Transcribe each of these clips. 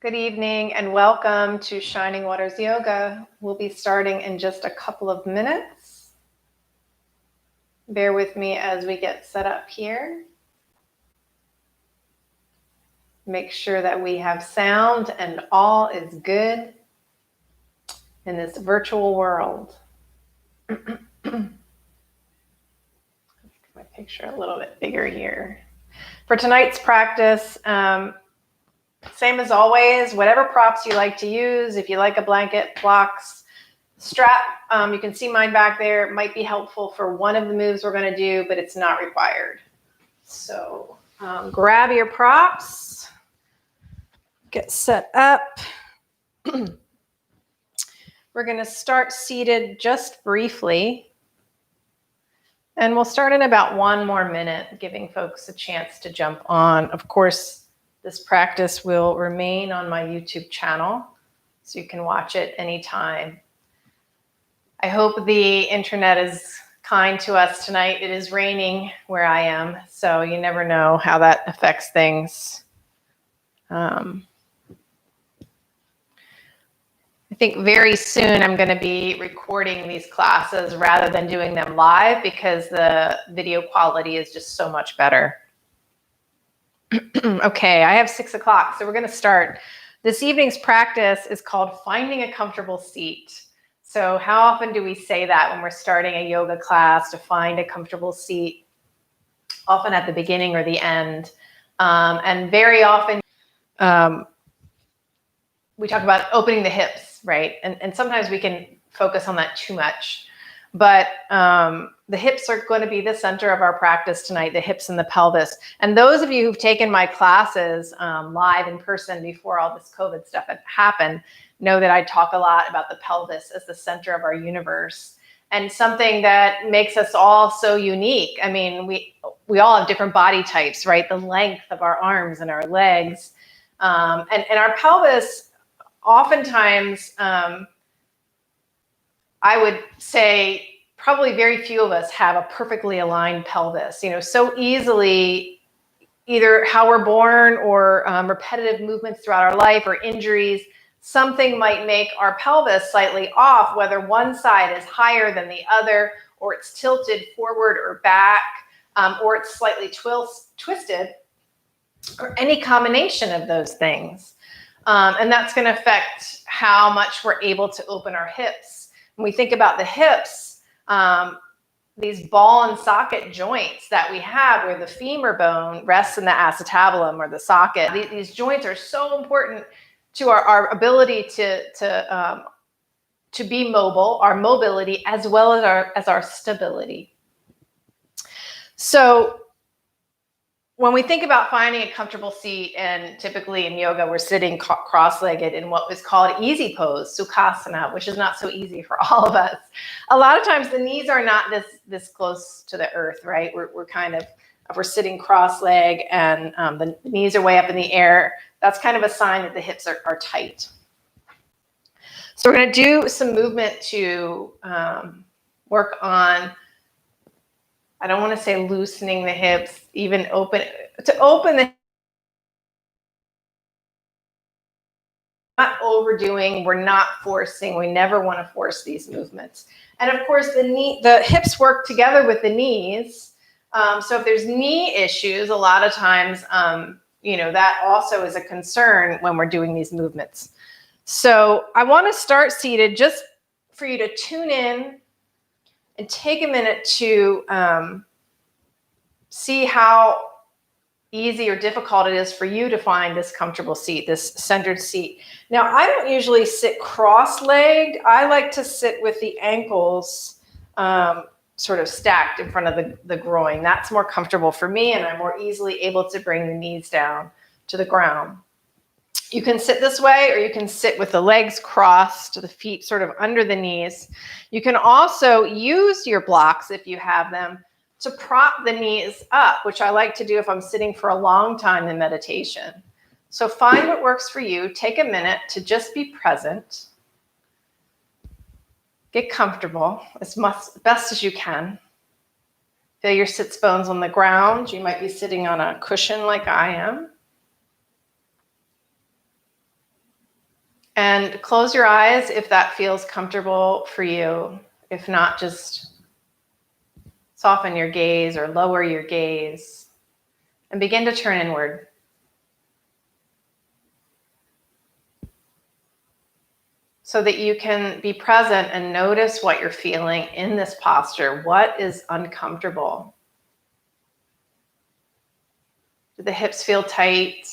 Good evening and welcome to Shining Waters Yoga. We'll be starting in just a couple of minutes. Bear with me as we get set up here. Make sure that we have sound and all is good in this virtual world. My picture a little bit bigger here. For tonight's practice, same as always, whatever props you like to use. If you like a blanket, blocks, strap, you can see mine back there. It might be helpful for one of the moves we're going to do, but it's not required. So grab your props, get set up. We're going to start seated just briefly. And we'll start in about 1 more minute, giving folks a chance to jump on. Of course, this practice will remain on my YouTube channel, so you can watch it anytime. I hope the internet is kind to us tonight. It is raining where I am, so you never know how that affects things. I think very soon I'm going to be recording these classes rather than doing them live because the video quality is just so much better. Okay, I have 6 o'clock, so we're going to start. This evening's practice is called Finding a Comfortable Seat. So how often do we say that when we're starting a yoga class, to find a comfortable seat? Often at the beginning or the end. And very often we talk about opening the hips, right? And sometimes we can focus on that too much. But the hips are going to be the center of our practice tonight, the hips and the pelvis. And those of you who've taken my classes live in person before all this COVID stuff had happened know that I talk a lot about the pelvis as the center of our universe and something that makes us all so unique. I mean, we all have different body types, right? The length of our arms and our legs. And our pelvis, oftentimes, I would say probably very few of us have a perfectly aligned pelvis. You know, so easily, either how we're born or repetitive movements throughout our life or injuries, something might make our pelvis slightly off, whether one side is higher than the other, or it's tilted forward or back, or it's slightly twisted, or any combination of those things. And that's going to affect how much we're able to open our hips. When we think about the hips, these ball and socket joints that we have where the femur bone rests in the acetabulum or the socket, these joints are so important to our ability to be mobile, our mobility, as well as our stability. So when we think about finding a comfortable seat, and typically in yoga, we're sitting cross-legged in what is called easy pose, Sukhasana, which is not so easy for all of us. A lot of times the knees are not this close to the earth, right? We're sitting cross-legged and the knees are way up in the air. That's kind of a sign that the hips are tight. So we're going to do some movement to work on, I don't want to say loosening the hips, even open the, not overdoing, we're not forcing, we never want to force these movements. And of course the hips work together with the knees. So if there's knee issues, a lot of times, that also is a concern when we're doing these movements. So I want to start seated just for you to tune in and take a minute to see how easy or difficult it is for you to find this comfortable seat, this centered seat. Now, I don't usually sit cross-legged. I like to sit with the ankles sort of stacked in front of the groin. That's more comfortable for me, and I'm more easily able to bring the knees down to the ground. You can sit this way, or you can sit with the legs crossed, the feet sort of under the knees. You can also use your blocks, if you have them, to prop the knees up, which I like to do if I'm sitting for a long time in meditation. So find what works for you. Take a minute to just be present. Get comfortable as best as you can. Feel your sits bones on the ground. You might be sitting on a cushion like I am. And close your eyes if that feels comfortable for you. If not, just soften your gaze or lower your gaze and begin to turn inward. So that you can be present and notice what you're feeling in this posture. What is uncomfortable? Do the hips feel tight?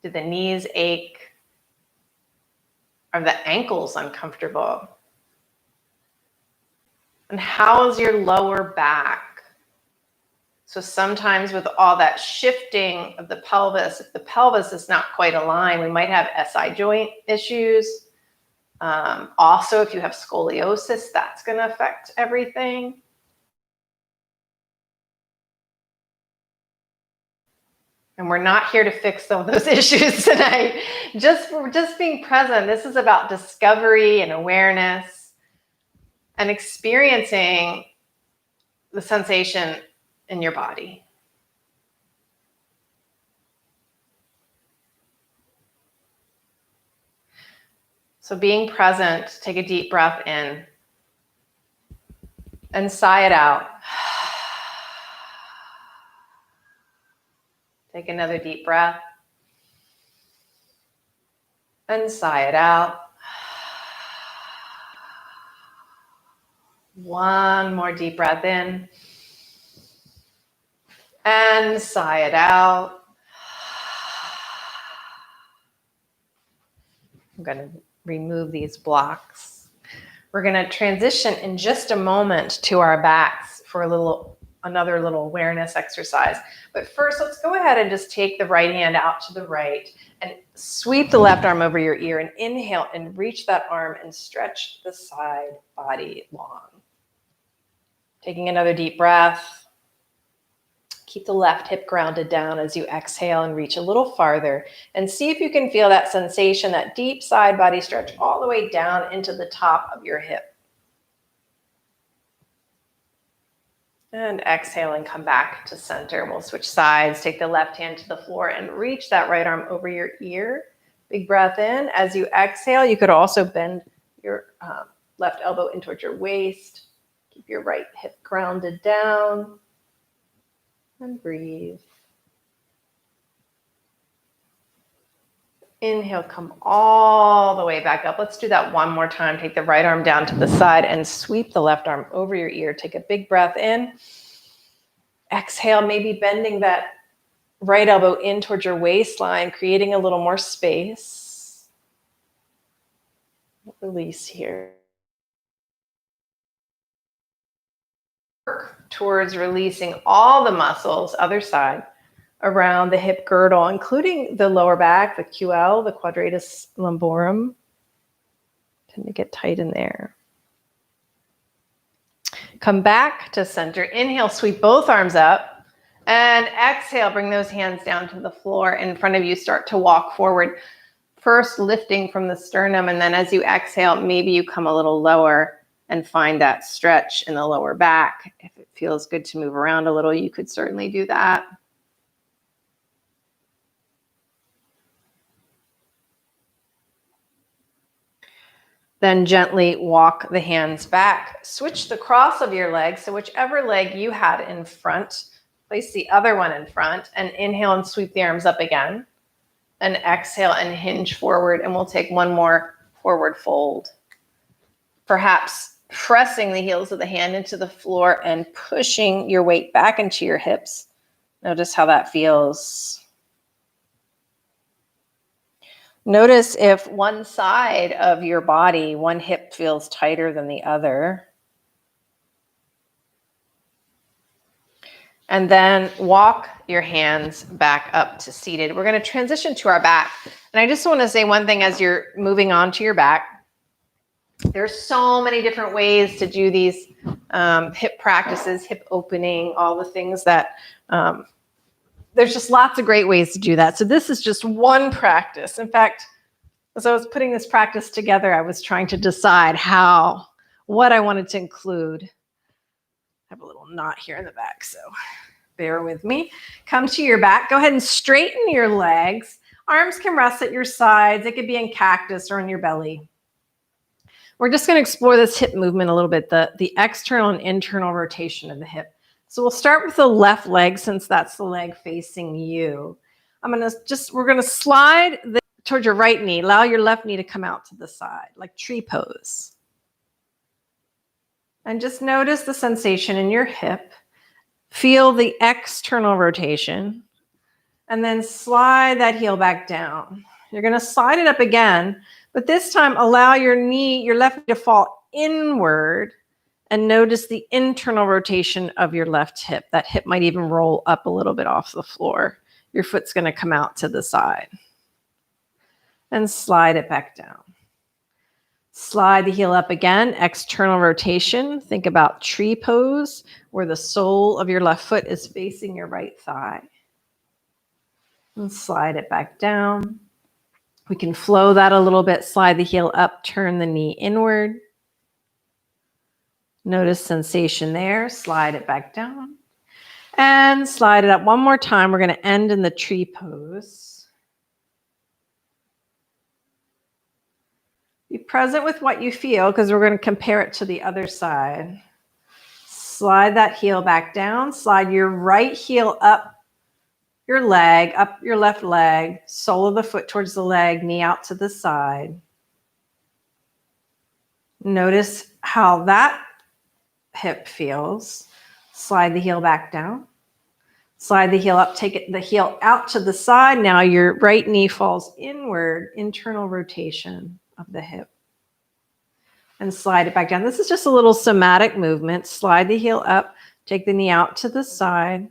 Do the knees ache? Are the ankles uncomfortable? And how's your lower back? So sometimes with all that shifting of the pelvis, if the pelvis is not quite aligned, we might have SI joint issues. Also, if you have scoliosis, that's going to affect everything. And we're not here to fix some of those issues tonight. Just being present. This is about discovery and awareness and experiencing the sensation in your body. So being present, take a deep breath in and sigh it out. Take another deep breath and sigh it out. One more deep breath in and sigh it out. I'm going to remove these blocks. We're going to transition in just a moment to our backs for another little awareness exercise. But first, let's go ahead and just take the right hand out to the right and sweep the left arm over your ear and inhale and reach that arm and stretch the side body long. Taking another deep breath. Keep the left hip grounded down as you exhale and reach a little farther. And see if you can feel that sensation, that deep side body stretch all the way down into the top of your hip. And exhale and come back to center. We'll switch sides. Take the left hand to the floor and reach that right arm over your ear. Big breath in. As you exhale, you could also bend your left elbow in towards your waist. Keep your right hip grounded down. And breathe. Inhale, come all the way back up. Let's do that one more time. Take the right arm down to the side and sweep the left arm over your ear. Take a big breath in. Exhale, maybe bending that right elbow in towards your waistline, creating a little more space. Release here. Work towards releasing all the muscles, other side, around the hip girdle, including the lower back, the QL, the quadratus lumborum. Tend to get tight in there. Come back to center. Inhale, sweep both arms up. And exhale, bring those hands down to the floor in front of you. Start to walk forward. First lifting from the sternum, and then as you exhale, maybe you come a little lower and find that stretch in the lower back. If it feels good to move around a little, you could certainly do that. Then gently walk the hands back. Switch the cross of your legs. So whichever leg you had in front, place the other one in front and inhale and sweep the arms up again. And exhale and hinge forward. And we'll take one more forward fold. Perhaps pressing the heels of the hand into the floor and pushing your weight back into your hips. Notice how that feels. Notice if one side of your body, one hip feels tighter than the other. And then walk your hands back up to seated. We're going to transition to our back. And I just want to say one thing as you're moving on to your back. There's so many different ways to do these hip practices, hip opening, all the things that, there's just lots of great ways to do that. So this is just one practice. In fact, as I was putting this practice together, I was trying to decide what I wanted to include. I have a little knot here in the back, so bear with me. Come to your back. Go ahead and straighten your legs. Arms can rest at your sides. It could be in cactus or on your belly. We're just going to explore this hip movement a little bit, the external and internal rotation of the hip. So we'll start with the left leg since that's the leg facing you. We're going to slide towards your right knee. Allow your left knee to come out to the side, like tree pose. And just notice the sensation in your hip. Feel the external rotation. And then slide that heel back down. You're going to slide it up again, but this time allow your left knee to fall inward and notice the internal rotation of your left hip. That hip might even roll up a little bit off the floor. Your foot's going to come out to the side. And slide it back down. Slide the heel up again, external rotation. Think about tree pose where the sole of your left foot is facing your right thigh. And slide it back down. We can flow that a little bit. Slide the heel up, turn the knee inward. Notice sensation there. Slide it back down. And slide it up one more time. We're going to end in the tree pose. Be present with what you feel because we're going to compare it to the other side. Slide that heel back down. Slide your right heel up your leg, up your left leg, sole of the foot towards the leg, knee out to the side. Notice how that hip feels. Slide the heel back down. Slide the heel up, the heel out to the side. Now your right knee falls inward, internal rotation of the hip. And slide it back down. This is just a little somatic movement. Slide the heel up, take the knee out to the side.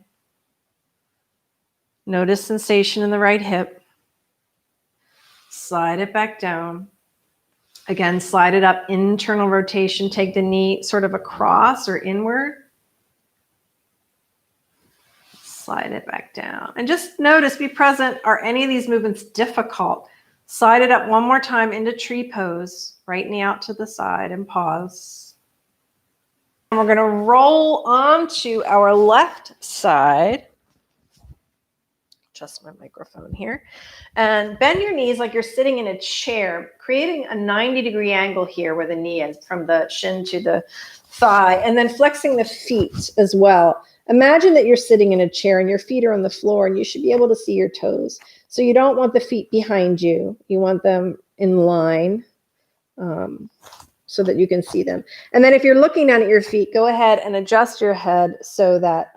Notice sensation in the right hip. Slide it back down. Again, slide it up, internal rotation. Take the knee sort of across or inward. Slide it back down. And just notice, be present. Are any of these movements difficult? Slide it up one more time into tree pose. Right knee out to the side and pause. And we're going to roll onto our left side. Adjust my microphone here. And bend your knees like you're sitting in a chair, creating a 90-degree angle here where the knee is from the shin to the thigh, and then flexing the feet as well. Imagine that you're sitting in a chair and your feet are on the floor and you should be able to see your toes. So you don't want the feet behind you. You want them in line so that you can see them. And then if you're looking down at your feet, go ahead and adjust your head so that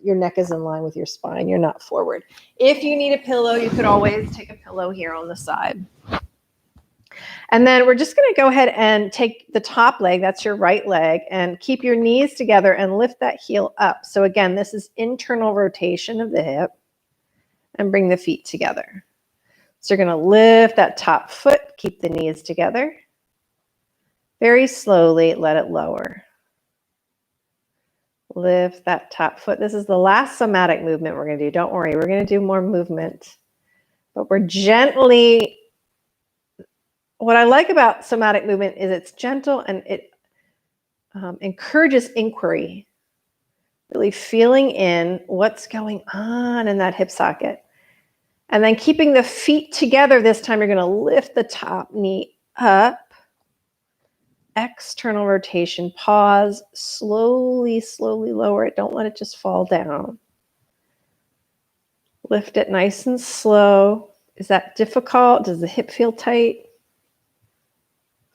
your neck is in line with your spine. You're not forward. If you need a pillow, you could always take a pillow here on the side. And then we're just going to go ahead and take the top leg, that's your right leg, and keep your knees together and lift that heel up. So again, this is internal rotation of the hip, and bring the feet together. So you're going to lift that top foot, keep the knees together. Very slowly, let it lower. Lift that top foot. This is the last somatic movement we're going to do. Don't worry, we're going to do more movement. But we're gently... What I like about somatic movement is it's gentle and it encourages inquiry. Really feeling in what's going on in that hip socket. And then keeping the feet together this time, you're going to lift the top knee up. External rotation. Pause. Slowly, slowly lower it. Don't let it just fall down. Lift it nice and slow. Is that difficult? Does the hip feel tight?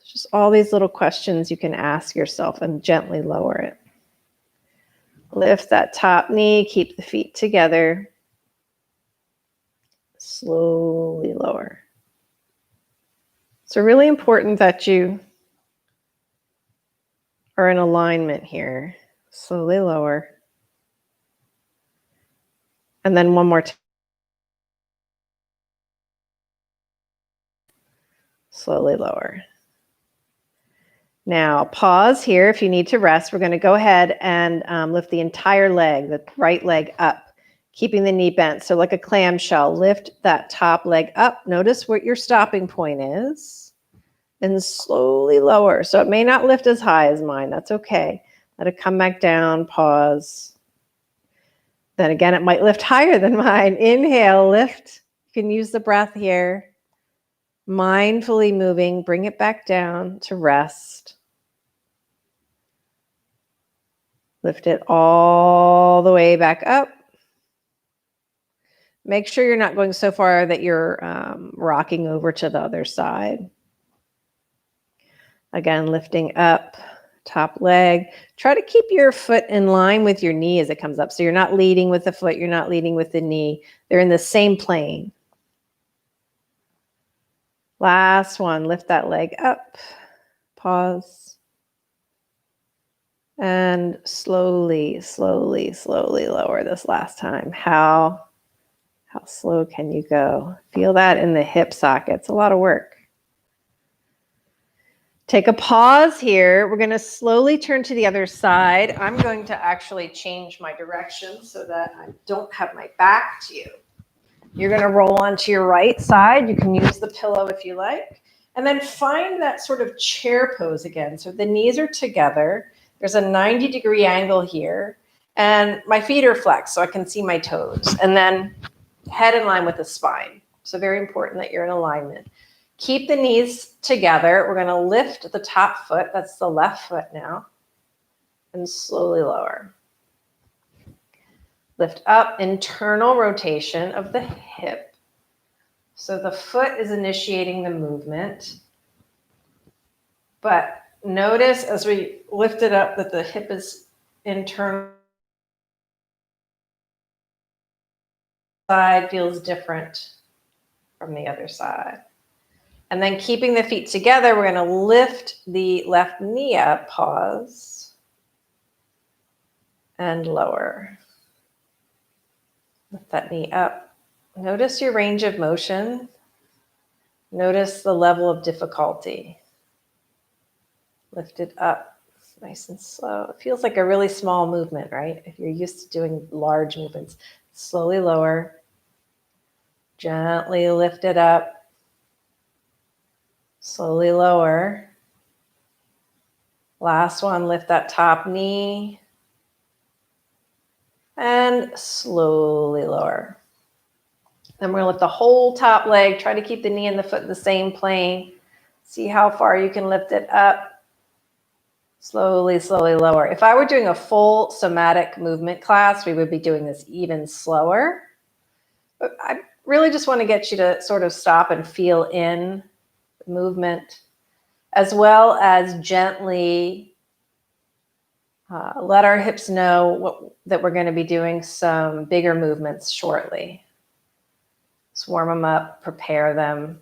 Just all these little questions you can ask yourself and gently lower it. Lift that top knee, keep the feet together. Slowly lower. So really important that you are in alignment here. Slowly lower. And then one more time. Slowly lower. Now pause here if you need to rest. We're going to go ahead and lift the entire leg, the right leg up, keeping the knee bent. So like a clamshell, lift that top leg up. Notice what your stopping point is and slowly lower. So it may not lift as high as mine. That's okay. Let it come back down. Pause. Then again, it might lift higher than mine. Inhale, lift. You can use the breath here. Mindfully moving, bring it back down to rest. Lift it all the way back up. Make sure you're not going so far that you're rocking over to the other side. Again, lifting up, top leg. Try to keep your foot in line with your knee as it comes up. So you're not leading with the foot, you're not leading with the knee. They're in the same plane. Last one, lift that leg up, pause. And slowly, slowly, slowly lower this last time. How slow can you go? Feel that in the hip socket. It's a lot of work. Take a pause here. We're going to slowly turn to the other side. I'm going to actually change my direction so that I don't have my back to you. You're going to roll onto your right side. You can use the pillow if you like. And then find that sort of chair pose again. So the knees are together. There's a 90-degree angle here. And my feet are flexed so I can see my toes. And then head in line with the spine. So very important that you're in alignment. Keep the knees together. We're going to lift the top foot. That's the left foot now. And slowly lower. Lift up, internal rotation of the hip. So the foot is initiating the movement. But notice as we lift it up that the hip is internal. Side feels different from the other side. And then keeping the feet together, we're going to lift the left knee up, pause, and lower. Lift that knee up. Notice your range of motion. Notice the level of difficulty. Lift it up, nice and slow. It feels like a really small movement, right? If you're used to doing large movements. Slowly lower. Gently lift it up. Slowly lower. Last one, lift that top knee. And slowly lower. Then we're going to lift the whole top leg. Try to keep the knee and the foot in the same plane. See how far you can lift it up. Slowly, slowly lower. If I were doing a full somatic movement class, we would be doing this even slower. But I really just want to get you to sort of stop and feel in the movement, as well as gently let our hips know that we're going to be doing some bigger movements shortly. Just warm them up, prepare them.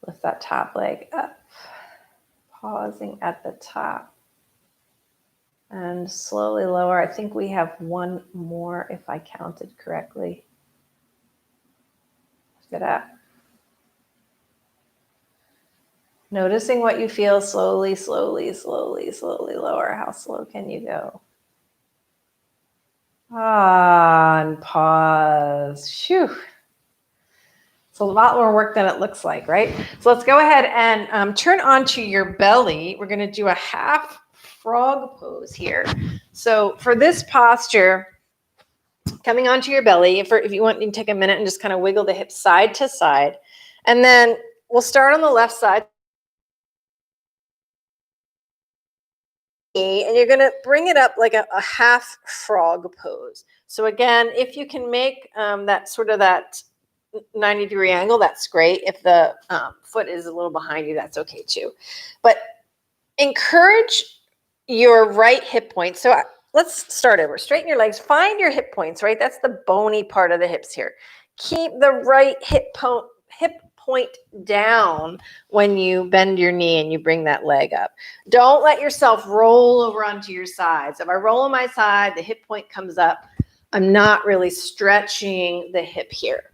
Lift that top leg up, pausing at the top. And slowly lower. I think we have one more if I counted correctly. Lift it up. Noticing what you feel, slowly, slowly, slowly, slowly lower. How slow can you go? And pause. Phew. It's a lot more work than it looks like, right? So let's go ahead and turn onto your belly. We're going to do a half frog pose here. So for this posture, coming onto your belly, if you want, you can take a minute and just kind of wiggle the hips side to side. And then we'll start on the left side. And you're going to bring it up like a half frog pose. So again, if you can make that 90-degree angle, that's great. If the foot is a little behind you, that's okay too. But encourage your right hip point. So let's start over. Straighten your legs. Find your hip points, right? That's the bony part of the hips here. Keep the right hip point down when you bend your knee and you bring that leg up. Don't let yourself roll over onto your sides. If I roll on my side, the hip point comes up. I'm not really stretching the hip here.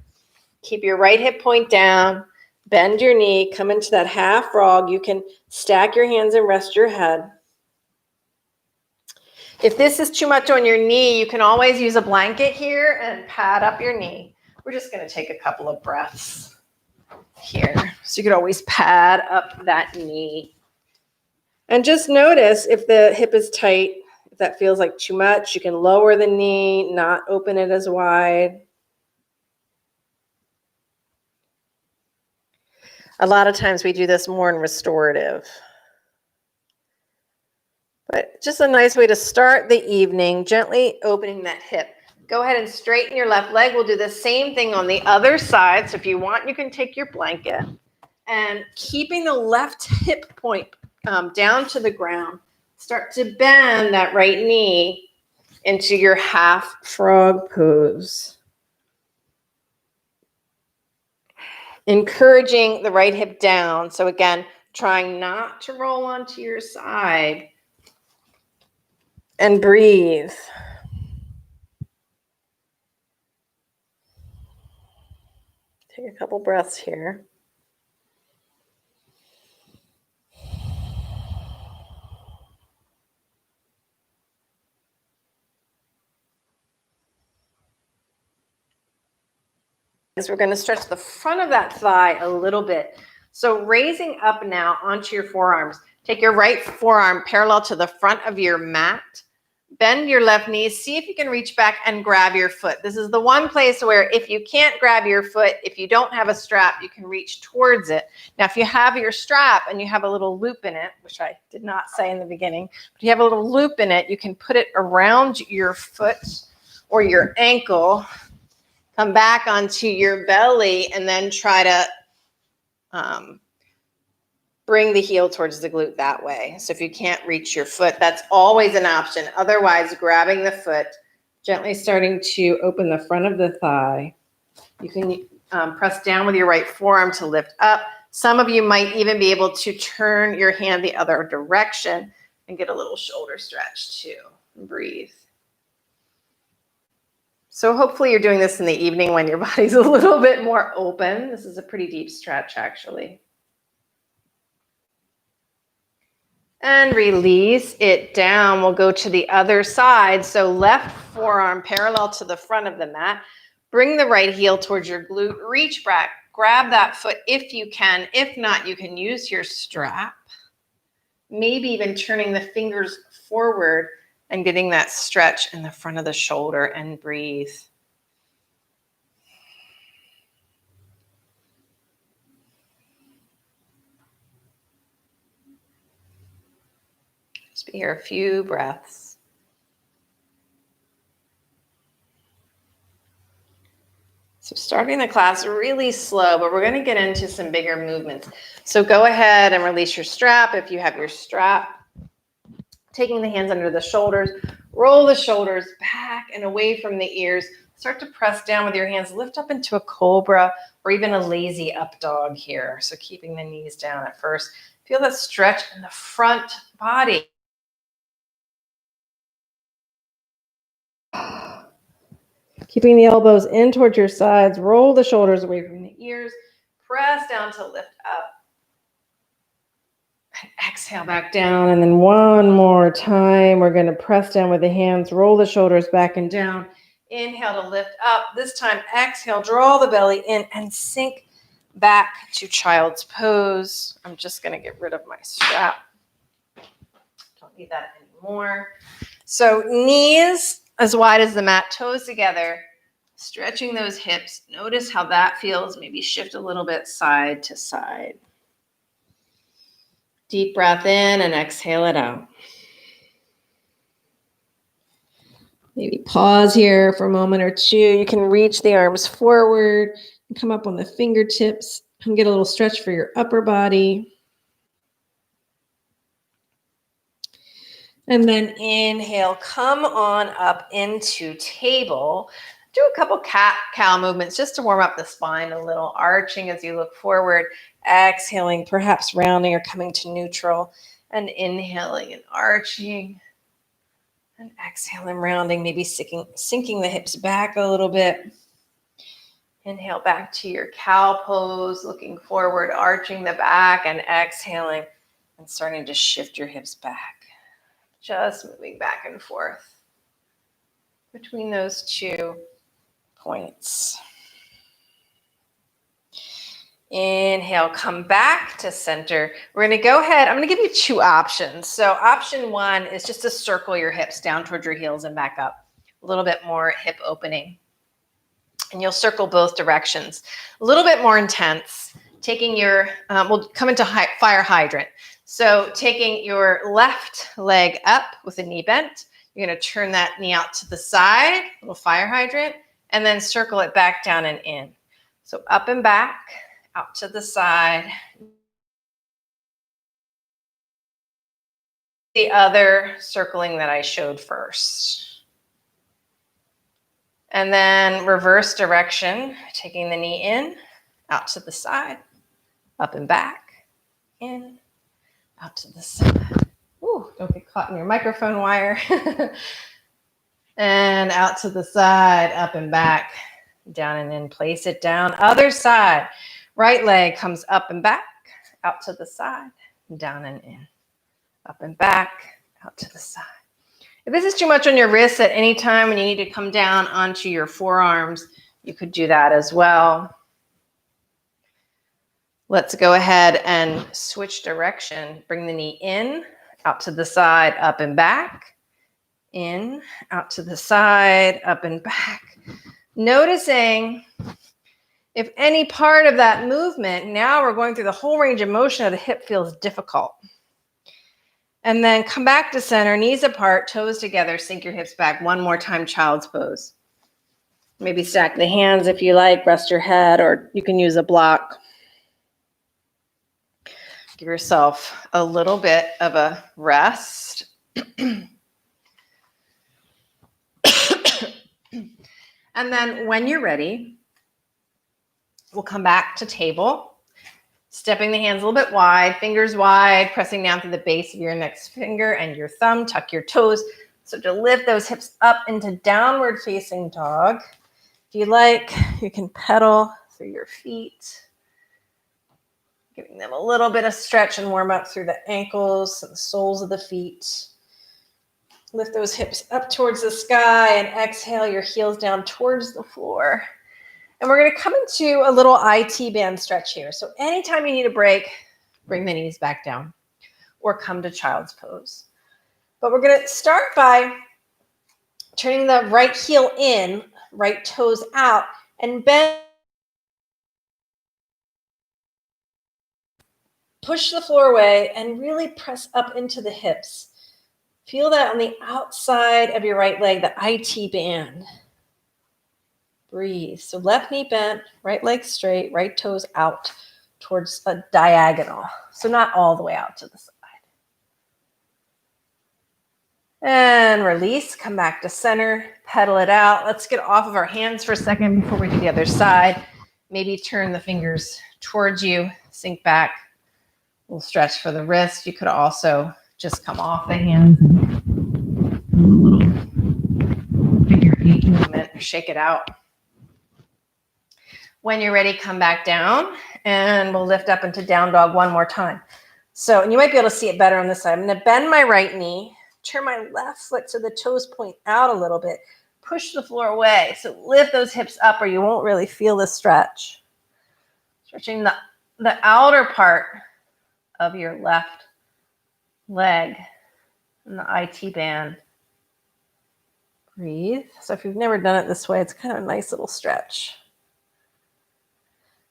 Keep your right hip point down, bend your knee, come into that half frog. You can stack your hands and rest your head. If this is too much on your knee, you can always use a blanket here and pad up your knee. We're just going to take a couple of breaths here. So you could always pad up that knee. And just notice if the hip is tight, if that feels like too much, you can lower the knee, not open it as wide. A lot of times we do this more in restorative. But just a nice way to start the evening, gently opening that hip. Go ahead and straighten your left leg. We'll do the same thing on the other side. So if you want, you can take your blanket and keeping the left hip point down to the ground. Start to bend that right knee into your half frog pose. Encouraging the right hip down. So again, trying not to roll onto your side. And breathe. Take a couple breaths here. We're going to stretch the front of that thigh a little bit. So raising up now onto your forearms. Take your right forearm parallel to the front of your mat. Bend your left knee. See if you can reach back and grab your foot. This is the one place where if you can't grab your foot, if you don't have a strap, you can reach towards it. Now, if you have your strap and you have a little loop in it, which I did not say in the beginning, but you have a little loop in it, you can put it around your foot or your ankle. Come back onto your belly and then try to bring the heel towards the glute that way. So if you can't reach your foot, that's always an option. Otherwise, grabbing the foot, gently starting to open the front of the thigh. You can press down with your right forearm to lift up. Some of you might even be able to turn your hand the other direction and get a little shoulder stretch too. Breathe. So hopefully you're doing this in the evening when your body's a little bit more open. This is a pretty deep stretch, actually. And release it down. We'll go to the other side. So left forearm parallel to the front of the mat. Bring the right heel towards your glute. Reach back. Grab that foot if you can. If not, you can use your strap. Maybe even turning the fingers forward and getting that stretch in the front of the shoulder, and breathe. Just be here a few breaths. So starting the class really slow, but we're going to get into some bigger movements. So go ahead and release your strap if you have your strap. Taking the hands under the shoulders, roll the shoulders back and away from the ears. Start to press down with your hands. Lift up into a cobra or even a lazy up dog here. So keeping the knees down at first. Feel that stretch in the front body. Keeping the elbows in towards your sides. Roll the shoulders away from the ears. Press down to lift up. And exhale back down. And then one more time, we're going to press down with the hands. Roll the shoulders back and down. Inhale to lift up. This time, exhale, draw the belly in and sink back to child's pose. I'm just going to get rid of my strap. Don't need that anymore. So knees as wide as the mat, toes together, stretching those hips. Notice how that feels. Maybe shift a little bit side to side. Deep breath in and exhale it out. Maybe pause here for a moment or two. You can reach the arms forward and come up on the fingertips and get a little stretch for your upper body. And then inhale, come on up into table. Do a couple cat-cow movements just to warm up the spine a little, arching as you look forward, exhaling, perhaps rounding or coming to neutral, and inhaling and arching, and exhaling, rounding, maybe sinking the hips back a little bit. Inhale back to your cow pose, looking forward, arching the back, and exhaling, and starting to shift your hips back. Just moving back and forth between those 2 points. Inhale, come back to center. We're going to go ahead. I'm going to give you 2 options. So option 1 is just to circle your hips down towards your heels and back up. A little bit more hip opening. And you'll circle both directions. A little bit more intense. taking your, we'll come into fire hydrant. So taking your left leg up with a knee bent, you're going to turn that knee out to the side, little fire hydrant, and then circle it back down and in. So up and back, out to the side. The other circling that I showed first. And then reverse direction, taking the knee in, out to the side, up and back, in, out to the side. Ooh, don't get caught in your microphone wire. And out to the side, up and back, down and in. Place it down. Other side. Right leg comes up and back, out to the side, down and in. Up and back, out to the side. If this is too much on your wrists at any time and you need to come down onto your forearms, you could do that as well. Let's go ahead and switch direction. Bring the knee in, out to the side, up and back. In, out to the side, up and back. Noticing if any part of that movement, now we're going through the whole range of motion of the hip, feels difficult. And then come back to center, knees apart, toes together, sink your hips back. One more time, child's pose. Maybe stack the hands if you like, rest your head, or you can use a block. Give yourself a little bit of a rest. And then when you're ready, we'll come back to table, stepping the hands a little bit wide, fingers wide, pressing down through the base of your index finger and your thumb, tuck your toes. So to lift those hips up into downward facing dog. If you like, you can pedal through your feet, giving them a little bit of stretch and warm up through the ankles and the soles of the feet. Lift those hips up towards the sky and exhale your heels down towards the floor. And we're going to come into a little IT band stretch here. So anytime you need a break, bring the knees back down or come to child's pose. But we're going to start by turning the right heel in, right toes out, and bend. Push the floor away and really press up into the hips. Feel that on the outside of your right leg, the IT band. Breathe. So left knee bent, right leg straight, right toes out towards a diagonal. So not all the way out to the side. And release, come back to center, pedal it out. Let's get off of our hands for a second before we do the other side. Maybe turn the fingers towards you, sink back. We'll stretch for the wrist. You could also just come off the hands and do a little figure eight movement, shake it out. When you're ready, come back down and we'll lift up into down dog one more time. So, and you might be able to see it better on this side. I'm going to bend my right knee, turn my left foot so the toes point out a little bit, push the floor away. So lift those hips up or you won't really feel the stretch. Stretching the outer part of your left leg and the IT band. Breathe. So if you've never done it this way, it's kind of a nice little stretch.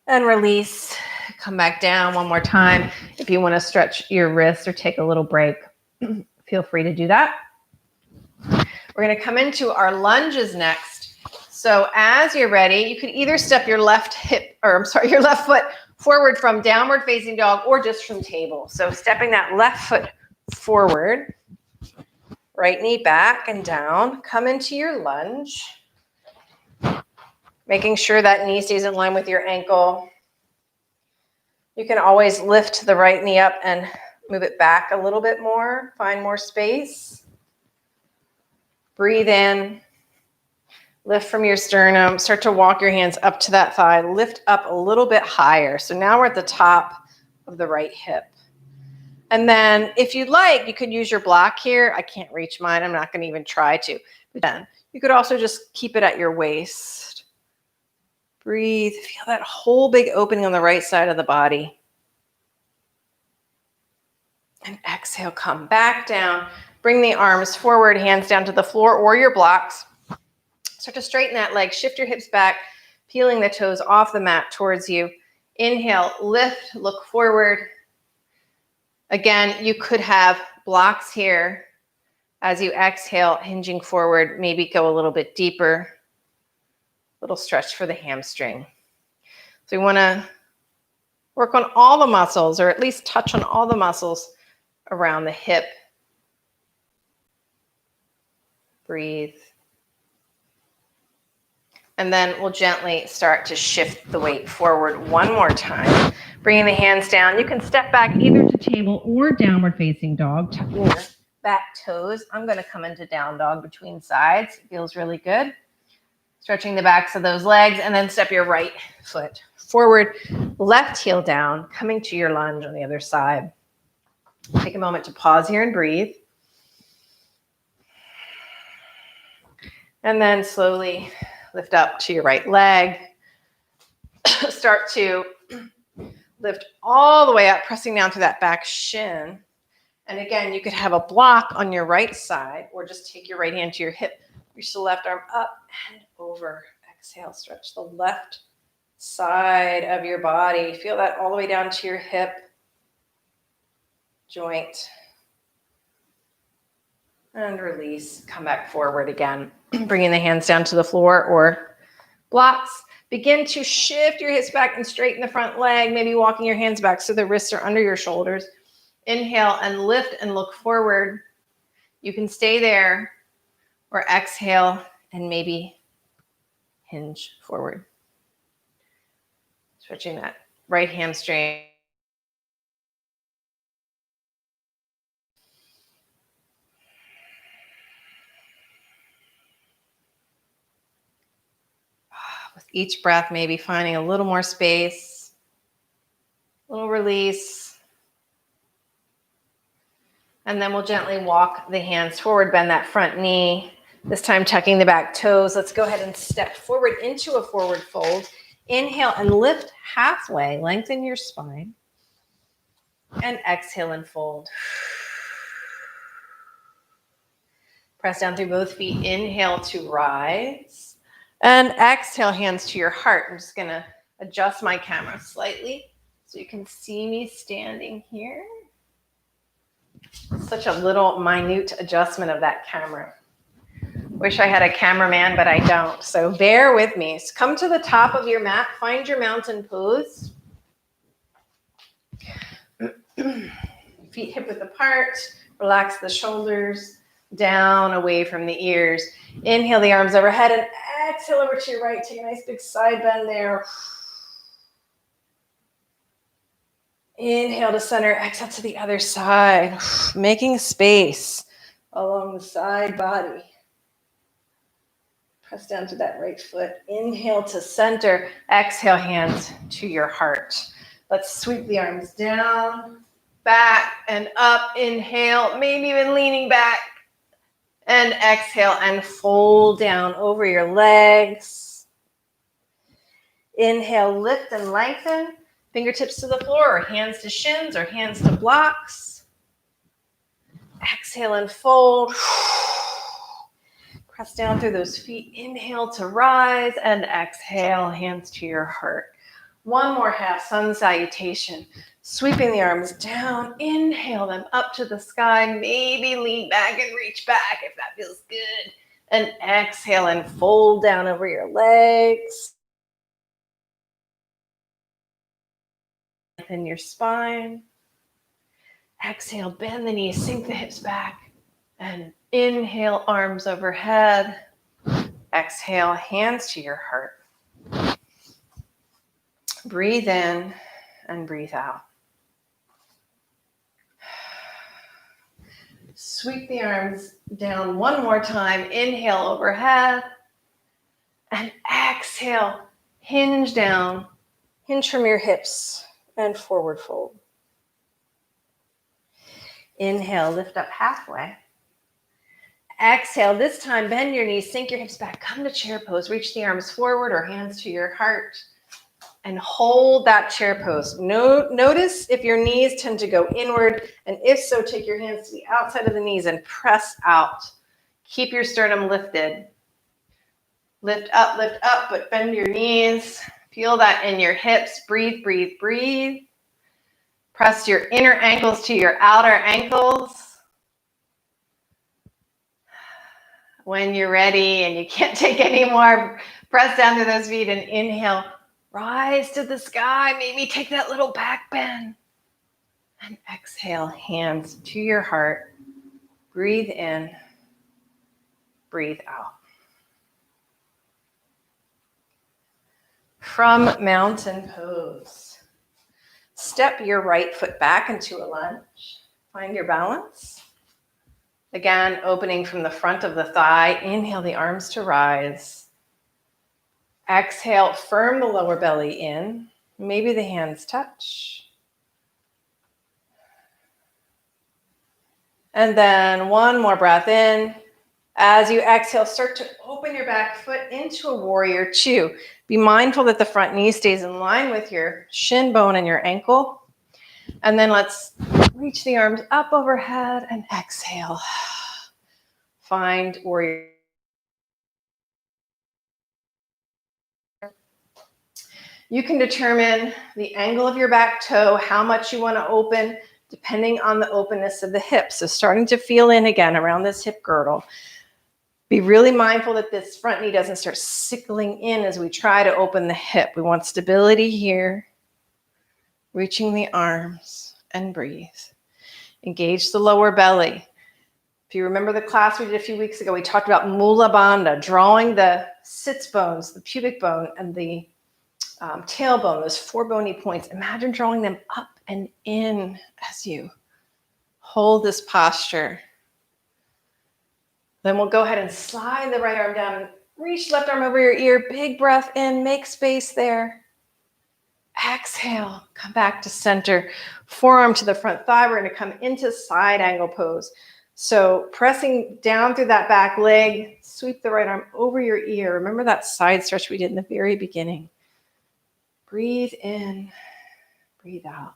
And release. Come back down one more time. If you want to stretch your wrists or take a little break, feel free to do that. We're going to come into our lunges next. So as you're ready, you could either step your left foot forward from downward facing dog or just from table. So stepping that left foot forward, right knee back and down, come into your lunge, making sure that knee stays in line with your ankle. You can always lift the right knee up and move it back a little bit more, find more space. Breathe in. Lift from your sternum, start to walk your hands up to that thigh, lift up a little bit higher. So now we're at the top of the right hip. And then if you'd like, you could use your block here. I can't reach mine. I'm not going to even try to. But then you could also just keep it at your waist. Breathe. Feel that whole big opening on the right side of the body. And exhale, come back down. Bring the arms forward, hands down to the floor or your blocks. Start to straighten that leg, shift your hips back, peeling the toes off the mat towards you. Inhale, lift, look forward. Again, you could have blocks here. As you exhale, hinging forward, maybe go a little bit deeper. Little stretch for the hamstring. So we want to work on all the muscles, or at least touch on all the muscles around the hip. Breathe. And then we'll gently start to shift the weight forward one more time. Bringing the hands down. You can step back either to table or downward facing dog. Tucking your back toes. I'm going to come into down dog between sides. It feels really good. Stretching the backs of those legs, and then step your right foot forward, left heel down, coming to your lunge on the other side. Take a moment to pause here and breathe. And then slowly lift up to your right leg. Start to lift all the way up, pressing down to that back shin. And again, you could have a block on your right side, or just take your right hand to your hip. Reach the left arm up and over. Exhale, stretch the left side of your body. Feel that all the way down to your hip joint. And release. Come back forward again. Bringing the hands down to the floor or blocks. Begin to shift your hips back and straighten the front leg. Maybe walking your hands back so the wrists are under your shoulders. Inhale and lift and look forward. You can stay there, or exhale and maybe hinge forward. Stretching that right hamstring. With each breath, maybe finding a little more space, a little release. And then we'll gently walk the hands forward, bend that front knee. This time tucking the back toes. Let's go ahead and step forward into a forward fold. Inhale and lift halfway. Lengthen your spine. And exhale and fold. Press down through both feet. Inhale to rise. And exhale, hands to your heart. I'm just going to adjust my camera slightly so you can see me standing here. Such a little minute adjustment of that camera. Wish I had a cameraman, but I don't. So bear with me. So come to the top of your mat. Find your mountain pose. Feet hip width apart. Relax the shoulders down, away from the ears. Inhale the arms overhead and exhale over to your right. Take a nice big side bend there. Inhale to center. Exhale to the other side. Making space along the side body. Press down to that right foot. Inhale to center. Exhale, hands to your heart. Let's sweep the arms down, back, and up. Inhale, maybe even leaning back. And exhale and fold down over your legs. Inhale, lift and lengthen. Fingertips to the floor, or hands to shins, or hands to blocks. Exhale and fold. Press down through those feet. Inhale to rise and exhale, hands to your heart. One more half sun salutation. Sweeping the arms down. Inhale them up to the sky. Maybe lean back and reach back if that feels good. And exhale and fold down over your legs. Lengthen your spine. Exhale, bend the knees, sink the hips back. And inhale, arms overhead. Exhale, hands to your heart. Breathe in and breathe out. Sweep the arms down one more time. Inhale overhead. And exhale, hinge down. Hinge from your hips and forward fold. Inhale, lift up halfway. Exhale, this time bend your knees, sink your hips back, come to chair pose. Reach the arms forward or hands to your heart and hold that chair pose. Notice if your knees tend to go inward, and if so, take your hands to the outside of the knees and press out. Keep your sternum lifted. Lift up, but bend your knees. Feel that in your hips. Breathe, breathe, breathe. Press your inner ankles to your outer ankles. When you're ready and you can't take any more, press down to those feet and inhale. Rise to the sky. Maybe take that little back bend. And exhale, hands to your heart. Breathe in. Breathe out. From mountain pose. Step your right foot back into a lunge. Find your balance. Again, opening from the front of the thigh. Inhale the arms to rise. Exhale, firm the lower belly in. Maybe the hands touch. And then one more breath in. As you exhale, start to open your back foot into a warrior two. Be mindful that the front knee stays in line with your shin bone and your ankle. And then let's reach the arms up overhead and exhale. Find warrior. You can determine the angle of your back toe, how much you want to open, depending on the openness of the hips. So starting to feel in again around this hip girdle. Be really mindful that this front knee doesn't start sickling in as we try to open the hip. We want stability here. Reaching the arms and breathe. Engage the lower belly. If you remember the class we did a few weeks ago, we talked about Mula Bandha, drawing the sits bones, the pubic bone, and the tailbone, those four bony points. Imagine drawing them up and in as you hold this posture. Then we'll go ahead and slide the right arm down and reach left arm over your ear. Big breath in, make space there. Exhale, come back to center. Forearm to the front thigh. We're going to come into side angle pose. So pressing down through that back leg, sweep the right arm over your ear. Remember that side stretch we did in the very beginning. Breathe in, breathe out.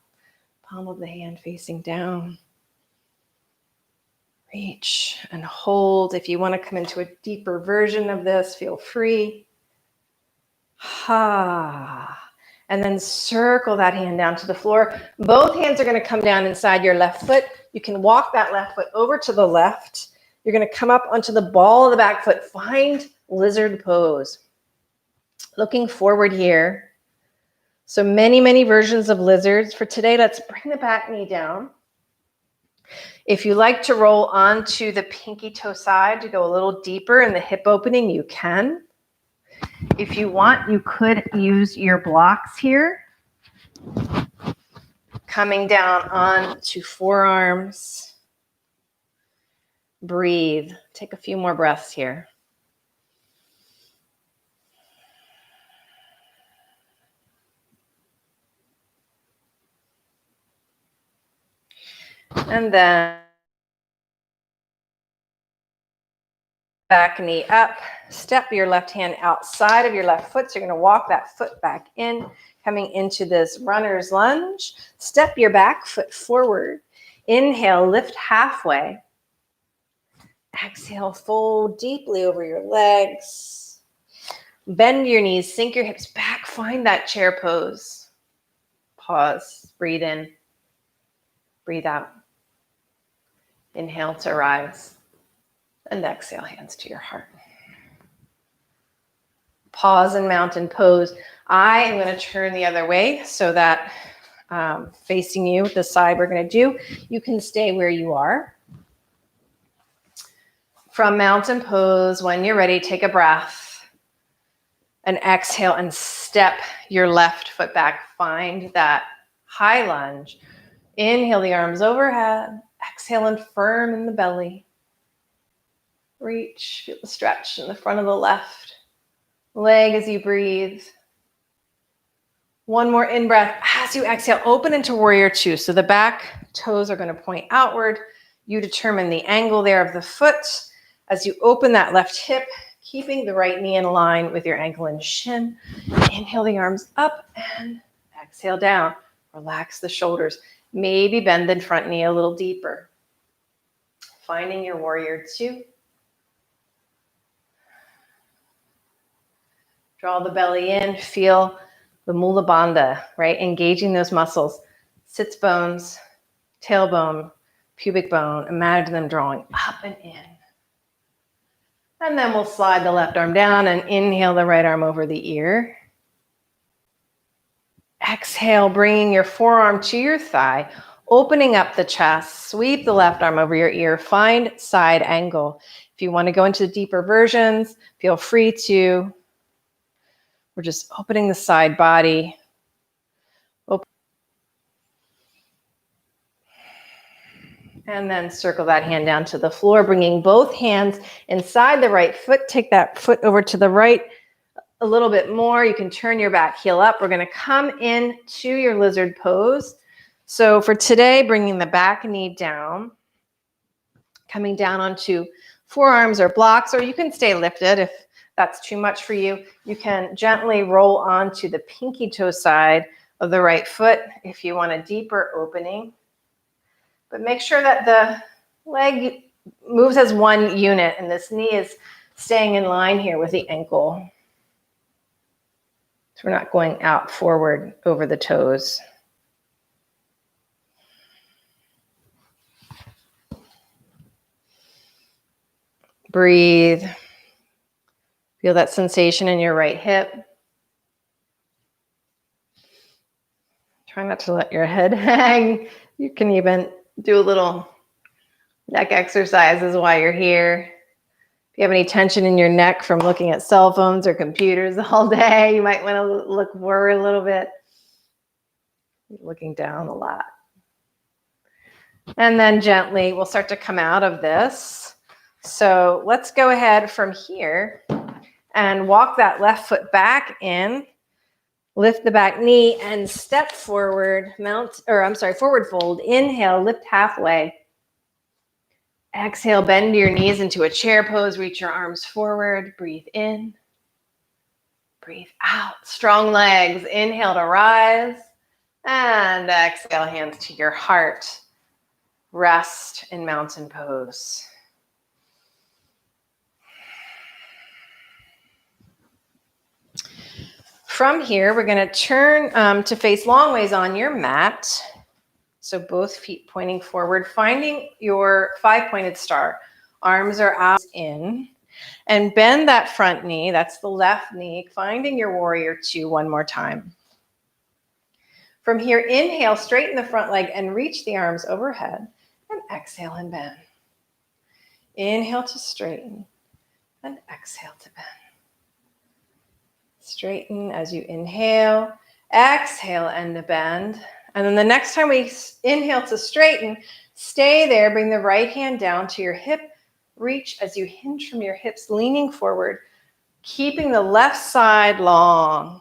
Palm of the hand facing down. Reach and hold. If you want to come into a deeper version of this, feel free. Ha. And then circle that hand down to the floor. Both hands are going to come down inside your left foot. You can walk that left foot over to the left. You're going to come up onto the ball of the back foot. Find lizard pose. Looking forward here. So many, many versions of lizards. For today, let's bring the back knee down. If you like to roll onto the pinky toe side to go a little deeper in the hip opening, you can. If you want, you could use your blocks here. Coming down onto forearms. Breathe. Take a few more breaths here. And then back knee up. Step your left hand outside of your left foot. So you're going to walk that foot back in, coming into this runner's lunge. Step your back foot forward. Inhale, lift halfway. Exhale, fold deeply over your legs. Bend your knees, sink your hips back. Find that chair pose. Pause, breathe in, breathe out. Inhale to rise. And exhale, hands to your heart. Pause in mountain pose. I am going to turn the other way so that facing you, the side we're going to do, you can stay where you are. From mountain pose, when you're ready, take a breath and exhale and step your left foot back. Find that high lunge. Inhale the arms overhead. Exhale and firm in the belly. Reach, feel the stretch in the front of the left leg as you breathe. One more in-breath. As you exhale, open into warrior two. So the back toes are going to point outward. You determine the angle there of the foot. As you open that left hip, keeping the right knee in line with your ankle and shin. Inhale the arms up and exhale down. Relax the shoulders. Maybe bend the front knee a little deeper. Finding your warrior two. Draw the belly in. Feel the Mula Bandha, right? Engaging those muscles, sits bones, tailbone, pubic bone. Imagine them drawing up and in. And then we'll slide the left arm down and inhale the right arm over the ear. Exhale, bringing your forearm to your thigh, opening up the chest, sweep the left arm over your ear, find side angle. If you want to go into deeper versions, feel free to. We're just opening the side body. And then circle that hand down to the floor, bringing both hands inside the right foot. Take that foot over to the right a little bit more. You can turn your back heel up. We're going to come in to your lizard pose. So for today, bringing the back knee down, coming down onto forearms or blocks, or you can stay lifted if that's too much for you. You can gently roll onto the pinky toe side of the right foot if you want a deeper opening. But make sure that the leg moves as one unit and this knee is staying in line here with the ankle. So we're not going out forward over the toes. Breathe. Feel that sensation in your right hip. Try not to let your head hang. You can even do a little neck exercises while you're here. If you have any tension in your neck from looking at cell phones or computers all day, you might want to worry a little bit. Looking down a lot. And then gently, we'll start to come out of this. So let's go ahead from here and walk that left foot back in. Lift the back knee and step forward, forward fold. Inhale, lift halfway. Exhale, bend your knees into a chair pose. Reach your arms forward. Breathe in. Breathe out. Strong legs. Inhale to rise. And exhale, hands to your heart. Rest in mountain pose. From here, we're going to turn to face long ways on your mat. So both feet pointing forward, finding your 5-pointed star. Arms are out in. And bend that front knee, that's the left knee, finding your warrior two one more time. From here, inhale, straighten the front leg and reach the arms overhead. And exhale and bend. Inhale to straighten and exhale to bend. Straighten as you inhale, exhale and to bend. And then the next time we inhale to straighten, stay there, bring the right hand down to your hip, reach as you hinge from your hips, leaning forward, keeping the left side long.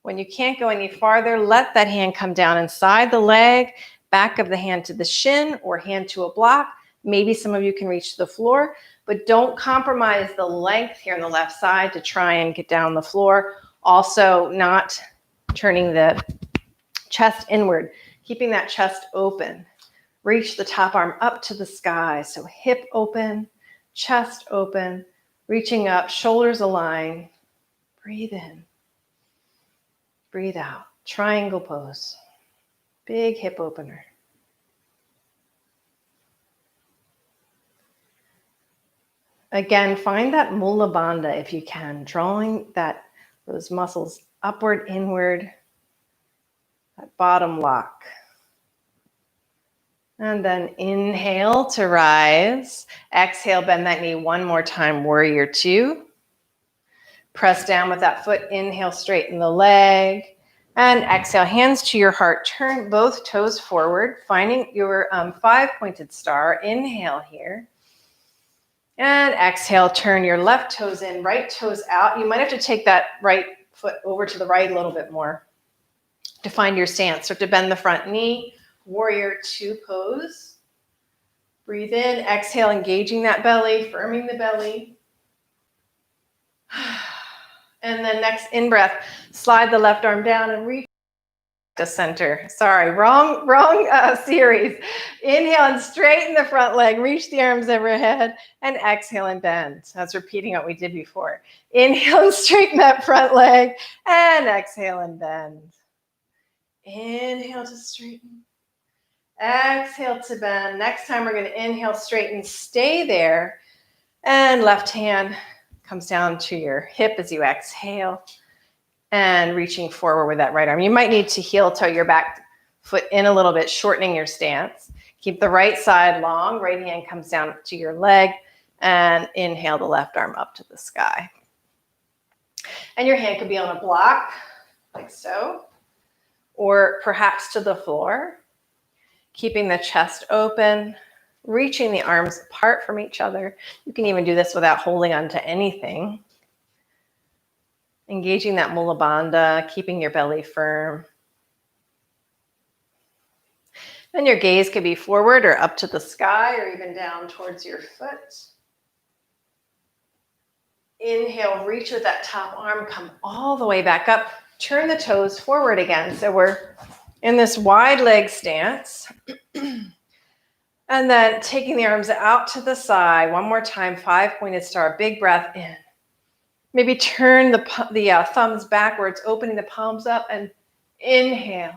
When you can't go any farther, let that hand come down inside the leg, back of the hand to the shin or hand to a block. Maybe some of you can reach the floor, but don't compromise the length here on the left side to try and get down the floor. Also, not turning the chest inward, keeping that chest open. Reach the top arm up to the sky. So hip open, chest open, reaching up, shoulders align. Breathe in. Breathe out. Triangle pose. Big hip opener. Again, find that Mula Bandha if you can, drawing those muscles upward, inward, that bottom lock. And then inhale to rise. Exhale, bend that knee one more time, warrior two. Press down with that foot. Inhale, straighten the leg. And exhale, hands to your heart. Turn both toes forward, finding your 5-pointed star. Inhale here. And exhale, turn your left toes in, right toes out. You might have to take that right foot over to the right a little bit more to find your stance. Start to bend the front knee, warrior two pose. Breathe in, exhale, engaging that belly, firming the belly. And then next in breath, slide the left arm down and reach to center. Sorry, wrong series. Inhale and straighten the front leg, reach the arms overhead, and exhale and bend. That's repeating what we did before. Inhale and straighten that front leg, and exhale and bend. Inhale to straighten. Exhale to bend. Next time we're going to inhale, straighten, stay there, and left hand comes down to your hip as you exhale. And reaching forward with that right arm. You might need to heel toe your back foot in a little bit, shortening your stance. Keep the right side long. Right hand comes down to your leg. And inhale the left arm up to the sky. And your hand could be on a block, like so. Or perhaps to the floor. Keeping the chest open. Reaching the arms apart from each other. You can even do this without holding onto anything. Engaging that Mula Bandha, keeping your belly firm. Then your gaze could be forward or up to the sky or even down towards your foot. Inhale, reach with that top arm, come all the way back up. Turn the toes forward again. So we're in this wide leg stance. And then taking the arms out to the side. One more time, 5-pointed star. Big breath in. Maybe turn the thumbs backwards, opening the palms up and inhale.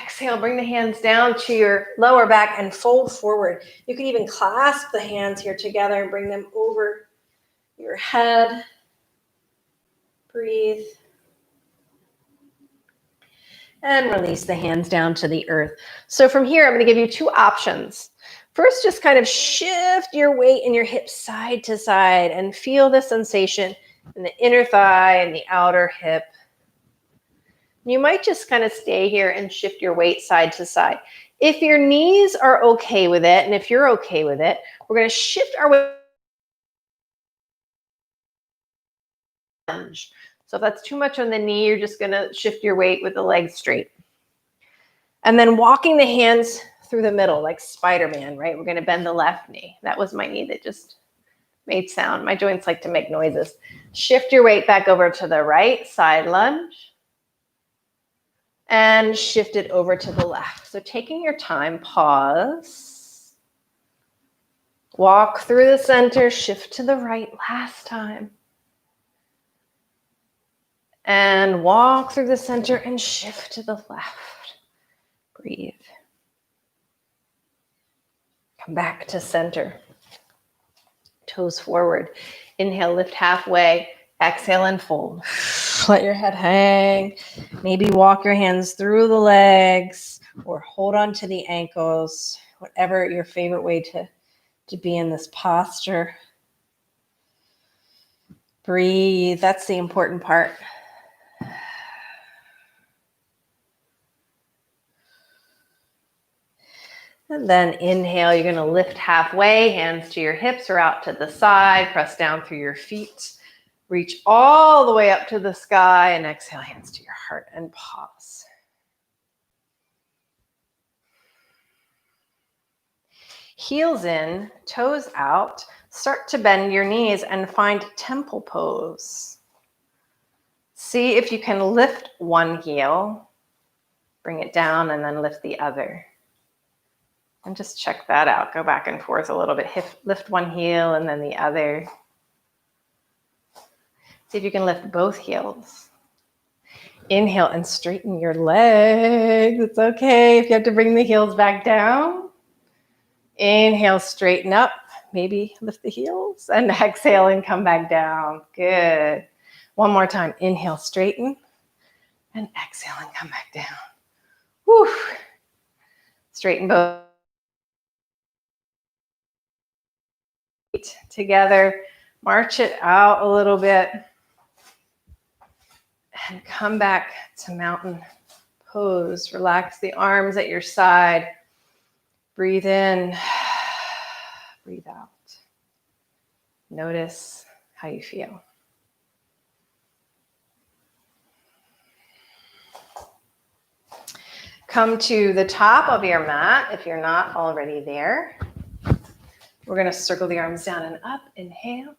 Exhale, bring the hands down to your lower back and fold forward. You can even clasp the hands here together and bring them over your head. Breathe. And release the hands down to the earth. So from here, I'm going to give you two options. First, just kind of shift your weight and your hips side to side and feel the sensation in the inner thigh and the outer hip. You might just kind of stay here and shift your weight side to side. If your knees are okay with it, and if you're okay with it, we're going to shift our weight. So if that's too much on the knee, you're just going to shift your weight with the legs straight. And then walking the hands through the middle, like Spider-Man, right? We're going to bend the left knee. That was my knee that just made sound. My joints like to make noises. Shift your weight back over to the right, side lunge. And shift it over to the left. So taking your time, pause. Walk through the center, shift to the right last time. And walk through the center and shift to the left. Breathe. Come back to center. Toes forward. Inhale, lift halfway. Exhale and fold. Let your head hang. Maybe walk your hands through the legs or hold on to the ankles. Whatever your favorite way to be in this posture. Breathe. That's the important part. And then inhale, you're going to lift halfway, hands to your hips or out to the side, press down through your feet, reach all the way up to the sky, and exhale, hands to your heart and pause. Heels in, toes out, start to bend your knees and find temple pose. See if you can lift one heel, bring it down, and then lift the other. And just check that out. Go back and forth a little bit. Lift one heel and then the other. See if you can lift both heels. Inhale and straighten your legs. It's okay if you have to bring the heels back down. Inhale, straighten up. Maybe lift the heels. And exhale and come back down. Good. One more time. Inhale, straighten. And exhale and come back down. Whew. Straighten both. Together, march it out a little bit and come back to mountain pose. Relax the arms at your side. Breathe in, breathe out. Notice how you feel. Come to the top of your mat if you're not already there. We're going to circle the arms down and up. Inhale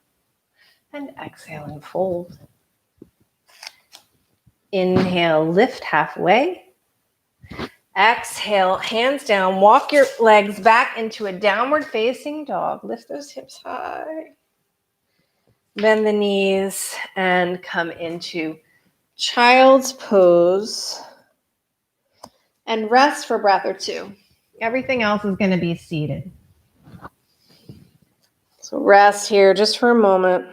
and exhale and fold. Inhale, lift halfway. Exhale, hands down. Walk your legs back into a downward facing dog. Lift those hips high. Bend the knees and come into child's pose. And rest for a breath or two. Everything else is going to be seated. So rest here just for a moment.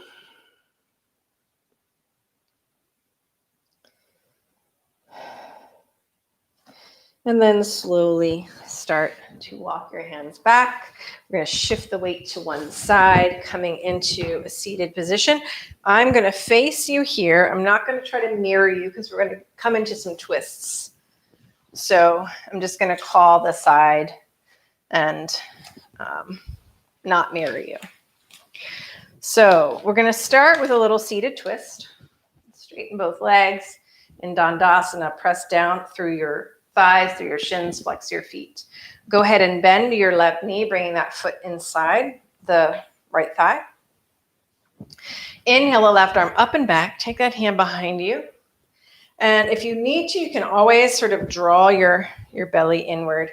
And then slowly start to walk your hands back. We're going to shift the weight to one side, coming into a seated position. I'm going to face you here. I'm not going to try to mirror you because we're going to come into some twists. So I'm just going to call the side and not mirror you. So we're going to start with a little seated twist. Straighten both legs. In Dandasana, press down through your thighs, through your shins, flex your feet. Go ahead and bend your left knee, bringing that foot inside the right thigh. Inhale the left arm up and back. Take that hand behind you. And if you need to, you can always sort of draw your belly inward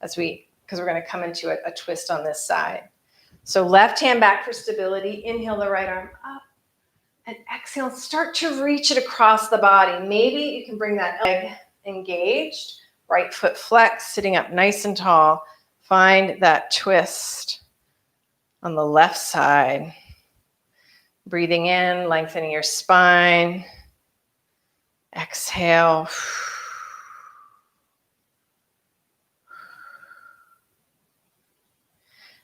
because we're going to come into a twist on this side. So left hand back for stability. Inhale the right arm up. And exhale, start to reach it across the body. Maybe you can bring that leg engaged, right foot flexed, sitting up nice and tall. Find that twist on the left side. Breathing in, lengthening your spine. Exhale.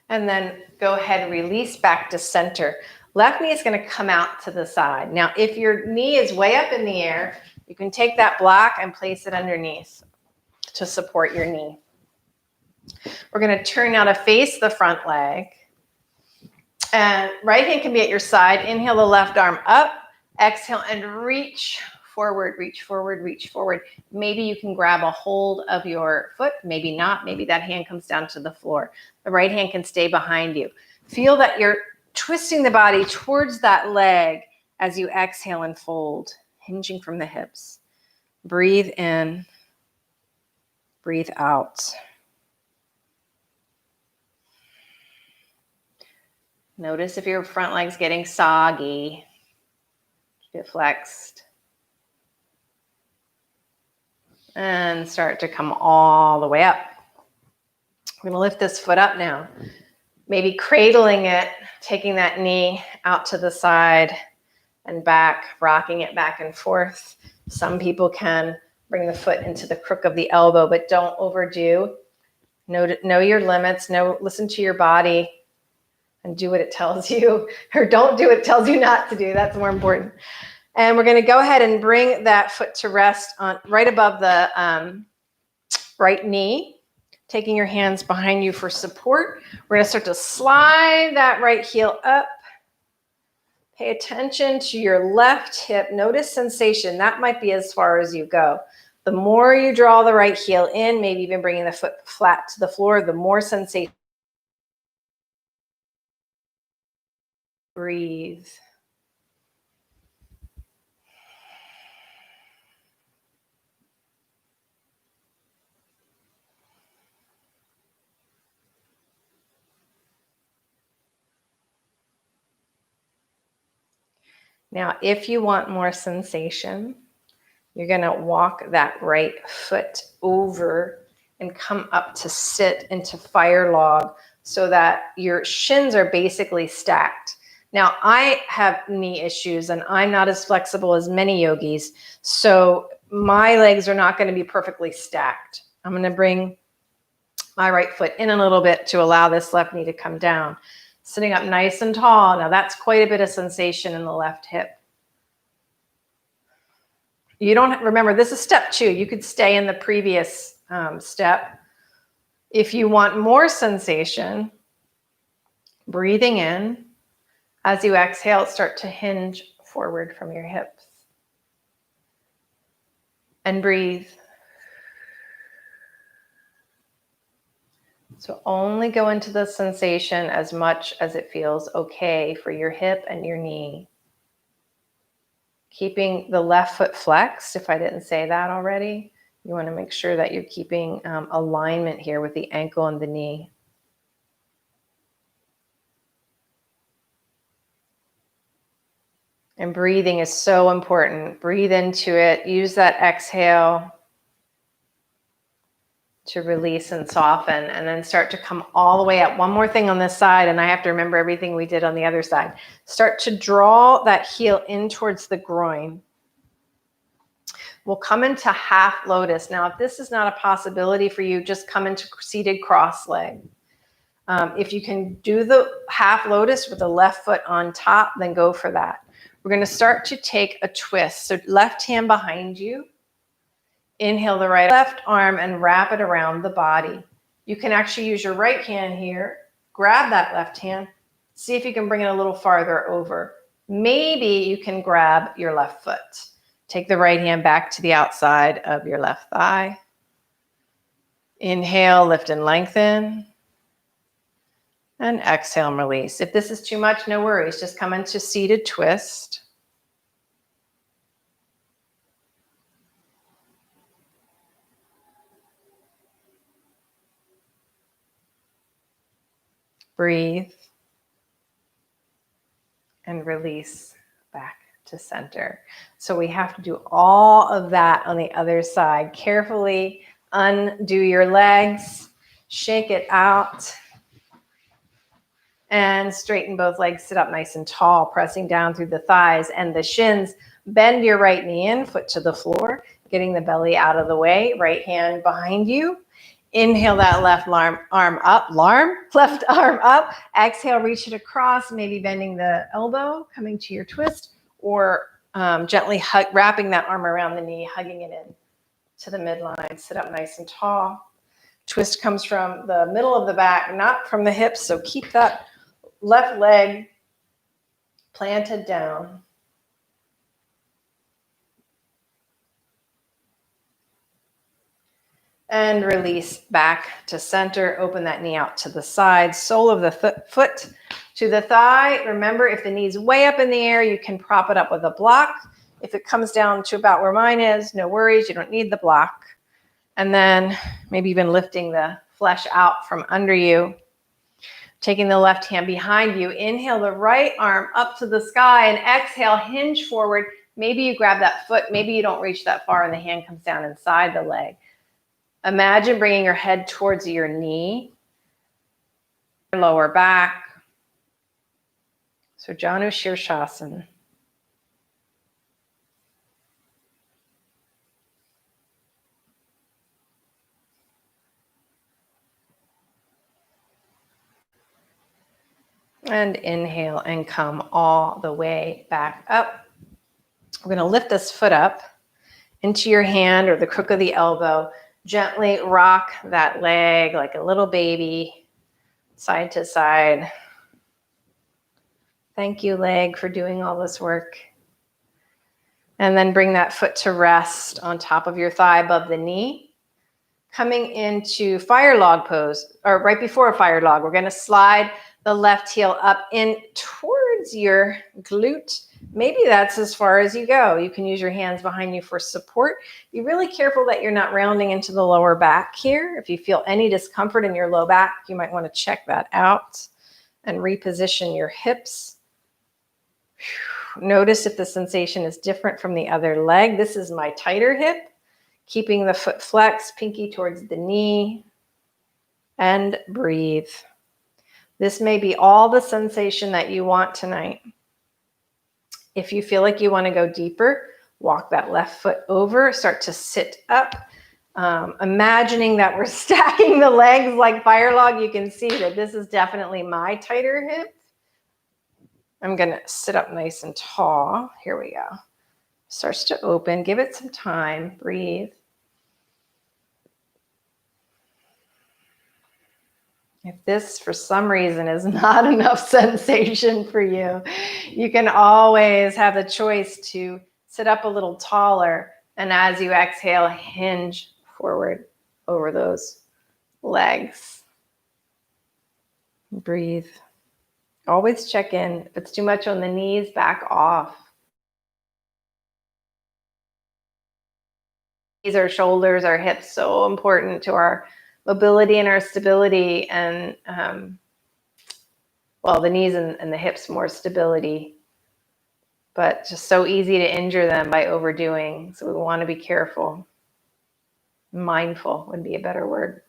And then go ahead and release back to center. Left knee is going to come out to the side. Now, if your knee is way up in the air, you can take that block and place it underneath to support your knee. We're going to turn now to face the front leg. And right hand can be at your side. Inhale the left arm up. Exhale and reach forward, reach forward, reach forward. Maybe you can grab a hold of your foot. Maybe not. Maybe that hand comes down to the floor. The right hand can stay behind you. Feel that you're twisting the body towards that leg as you exhale and fold, hinging from the hips. Breathe in, breathe out. Notice if your front leg's getting soggy. Get flexed. And start to come all the way up. We're going to lift this foot up now. Maybe cradling it, taking that knee out to the side and back, rocking it back and forth. Some people can bring the foot into the crook of the elbow, but don't overdo. Know your limits. Listen to your body and do what it tells you, or don't do what it tells you not to do. That's more important. And we're going to go ahead and bring that foot to rest on right above the right knee. Taking your hands behind you for support. We're going to start to slide that right heel up. Pay attention to your left hip. Notice sensation. That might be as far as you go. The more you draw the right heel in, maybe even bringing the foot flat to the floor, the more sensation. Breathe. Now, if you want more sensation, you're going to walk that right foot over and come up to sit into fire log so that your shins are basically stacked. Now, I have knee issues and I'm not as flexible as many yogis, so my legs are not going to be perfectly stacked. I'm going to bring my right foot in a little bit to allow this left knee to come down. Sitting up nice and tall. Now that's quite a bit of sensation in the left hip. You don't remember, this is step 2. You could stay in the previous step. If you want more sensation, breathing in, as you exhale, start to hinge forward from your hips. And breathe. So only go into the sensation as much as it feels okay for your hip and your knee. Keeping the left foot flexed. If I didn't say that already, you want to make sure that you're keeping alignment here with the ankle and the knee. And breathing is so important. Breathe into it. Use that exhale to release and soften, and then start to come all the way up. One more thing on this side, and I have to remember everything we did on the other side. Start to draw that heel in towards the groin. We'll come into half lotus. Now, if this is not a possibility for you, just come into seated cross leg. If you can do the half lotus with the left foot on top, then go for that. We're going to start to take a twist. So left hand behind you. Inhale the right left arm and wrap it around the body. You can actually use your right hand here. Grab that left hand. See if you can bring it a little farther over. Maybe you can grab your left foot. Take the right hand back to the outside of your left thigh. Inhale, lift and lengthen. And exhale and release. If this is too much, no worries. Just come into seated twist. Breathe. And release back to center. So we have to do all of that on the other side. Carefully undo your legs. Shake it out. And straighten both legs, sit up nice and tall, pressing down through the thighs and the shins. Bend your right knee in, foot to the floor, getting the belly out of the way. Right hand behind you. Inhale that left arm up, left arm up. Exhale, reach it across, maybe bending the elbow, coming to your twist, or gently wrapping that arm around the knee, hugging it in to the midline. Sit up nice and tall. Twist comes from the middle of the back, not from the hips, so keep that left leg planted down. And release back to center. Open that knee out to the side. Sole of the foot to the thigh. Remember, if the knee's way up in the air, you can prop it up with a block. If it comes down to about where mine is, no worries. You don't need the block. And then maybe even lifting the flesh out from under you. Taking the left hand behind you. Inhale the right arm up to the sky and exhale, hinge forward. Maybe you grab that foot. Maybe you don't reach that far and the hand comes down inside the leg. Imagine bringing your head towards your knee, your lower back. So Janu Shirshasana. And inhale and come all the way back up. We're going to lift this foot up into your hand or the crook of the elbow. Gently rock that leg like a little baby, side to side. Thank you, leg, for doing all this work. And then bring that foot to rest on top of your thigh above the knee. Coming into fire log pose, or right before a fire log, we're going to slide the left heel up in towards your glute. Maybe that's as far as you go. You can use your hands behind you for support. Be really careful that you're not rounding into the lower back here. If you feel any discomfort in your low back, you might want to check that out and reposition your hips. Notice if the sensation is different from the other leg. This is my tighter hip. Keeping the foot flexed, pinky towards the knee. And breathe. This may be all the sensation that you want tonight. If you feel like you want to go deeper, walk that left foot over, start to sit up. Imagining that we're stacking the legs like fire log, you can see that this is definitely my tighter hip. I'm going to sit up nice and tall. Here we go. Starts to open. Give it some time. Breathe. If this, for some reason, is not enough sensation for you, you can always have the choice to sit up a little taller. And as you exhale, hinge forward over those legs. Breathe. Always check in. If it's too much on the knees, back off. our shoulders, our hips, so important to our mobility and our stability, and well, the knees and the hips more stability, but just so easy to injure them by overdoing. So we want to be careful. Mindful would be a better word.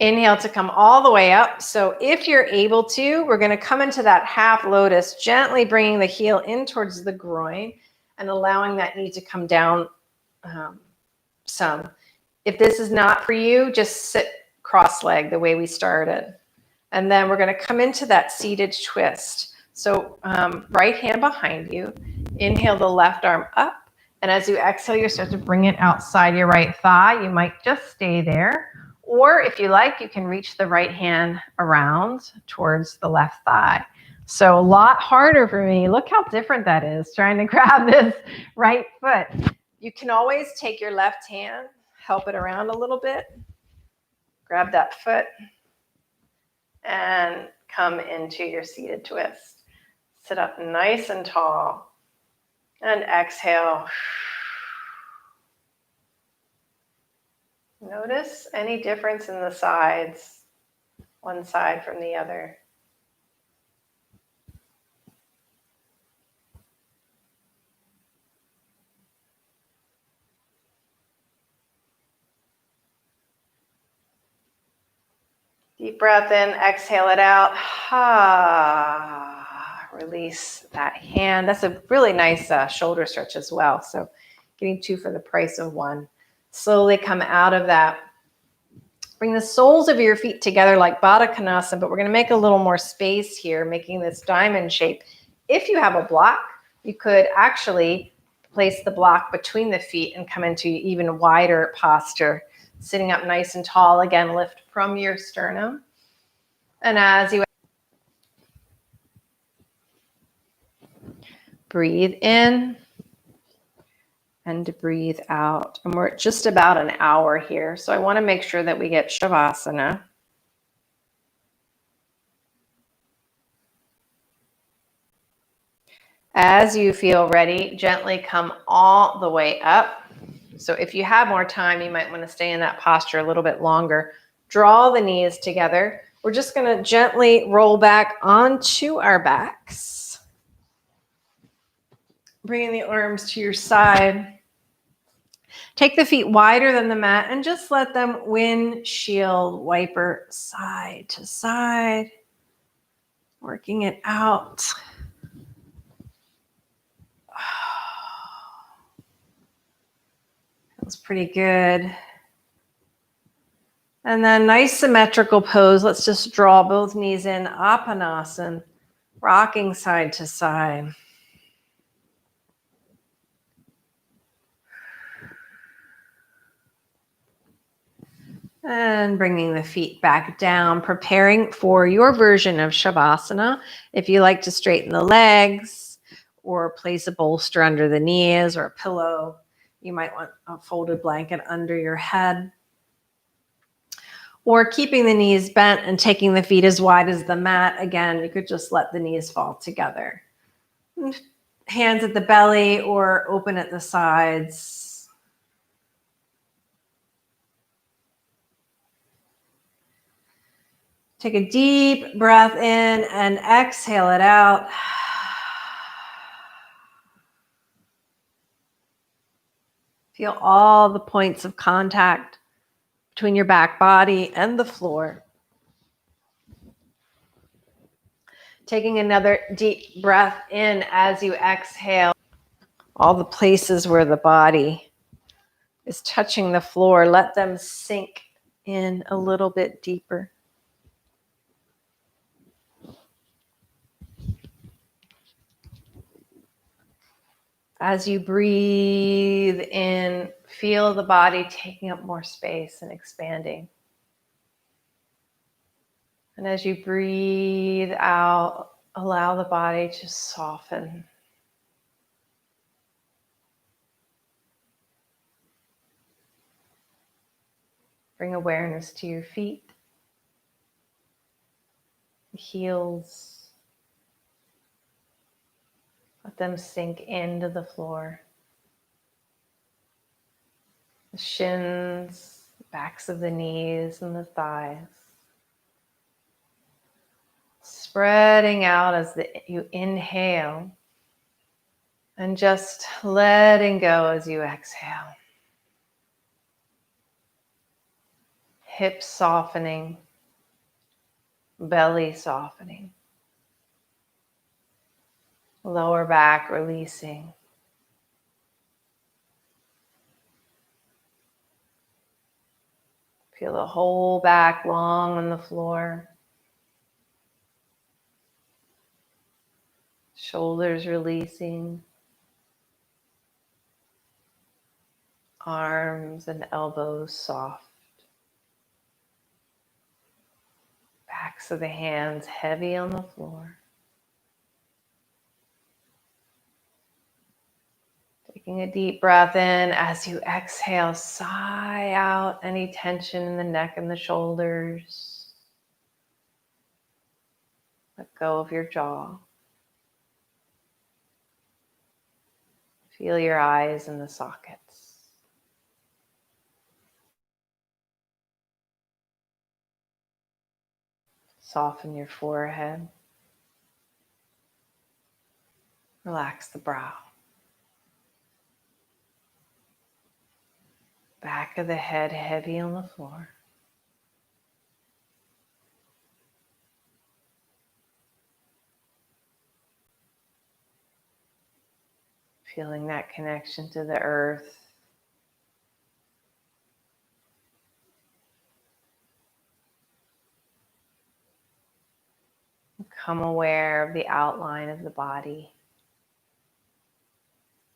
Inhale to come all the way up. So if you're able to, we're going to come into that half lotus, gently bringing the heel in towards the groin and allowing that knee to come down some. If this is not for you, just sit cross-legged the way we started. And then we're going to come into that seated twist. So right hand behind you. Inhale the left arm up. And as you exhale, you start to bring it outside your right thigh. You might just stay there. Or if you like, you can reach the right hand around towards the left thigh. So a lot harder for me. Look how different that is, trying to grab this right foot. You can always take your left hand, help it around a little bit, grab that foot, and come into your seated twist. Sit up nice and tall, and exhale. Notice any difference in the sides, one side from the other. Deep breath in, exhale it out. Release that hand. That's a really nice shoulder stretch as well. So getting two for the price of one. Slowly come out of that. Bring the soles of your feet together like Baddha Konasana, but we're going to make a little more space here, making this diamond shape. If you have a block, you could actually place the block between the feet and come into even wider posture. Sitting up nice and tall. Again, lift from your sternum. And as you breathe in and breathe out. And we're at just about an hour here. So I want to make sure that we get Shavasana. As you feel ready, gently come all the way up. So if you have more time, you might want to stay in that posture a little bit longer. Draw the knees together. We're just going to gently roll back onto our backs. Bringing the arms to your side. Take the feet wider than the mat and just let them windshield wiper side to side. Working it out. Feels pretty good. And then nice symmetrical pose. Let's just draw both knees in, Apanasana, rocking side to side. And bringing the feet back down, preparing for your version of Shavasana. If you like to straighten the legs or place a bolster under the knees or a pillow, you might want a folded blanket under your head. Or keeping the knees bent and taking the feet as wide as the mat. Again, you could just let the knees fall together. Hands at the belly or open at the sides. Take a deep breath in and exhale it out. Feel all the points of contact between your back body and the floor. Taking another deep breath in as you exhale. All the places where the body is touching the floor, let them sink in a little bit deeper. As you breathe in, feel the body taking up more space and expanding. And as you breathe out, allow the body to soften. Bring awareness to your feet, the heels. Let them sink into the floor. The shins, backs of the knees, and the thighs. Spreading out as you inhale, and just letting go as you exhale. Hips softening, belly softening, lower back releasing. Feel the whole back long on the floor. Shoulders releasing. Arms and elbows soft. Backs of the hands heavy on the floor. Taking a deep breath in. As you exhale, sigh out any tension in the neck and the shoulders. Let go of your jaw. Feel your eyes in the sockets. Soften your forehead. Relax the brow. Back of the head heavy on the floor. Feeling that connection to the earth. Become aware of the outline of the body.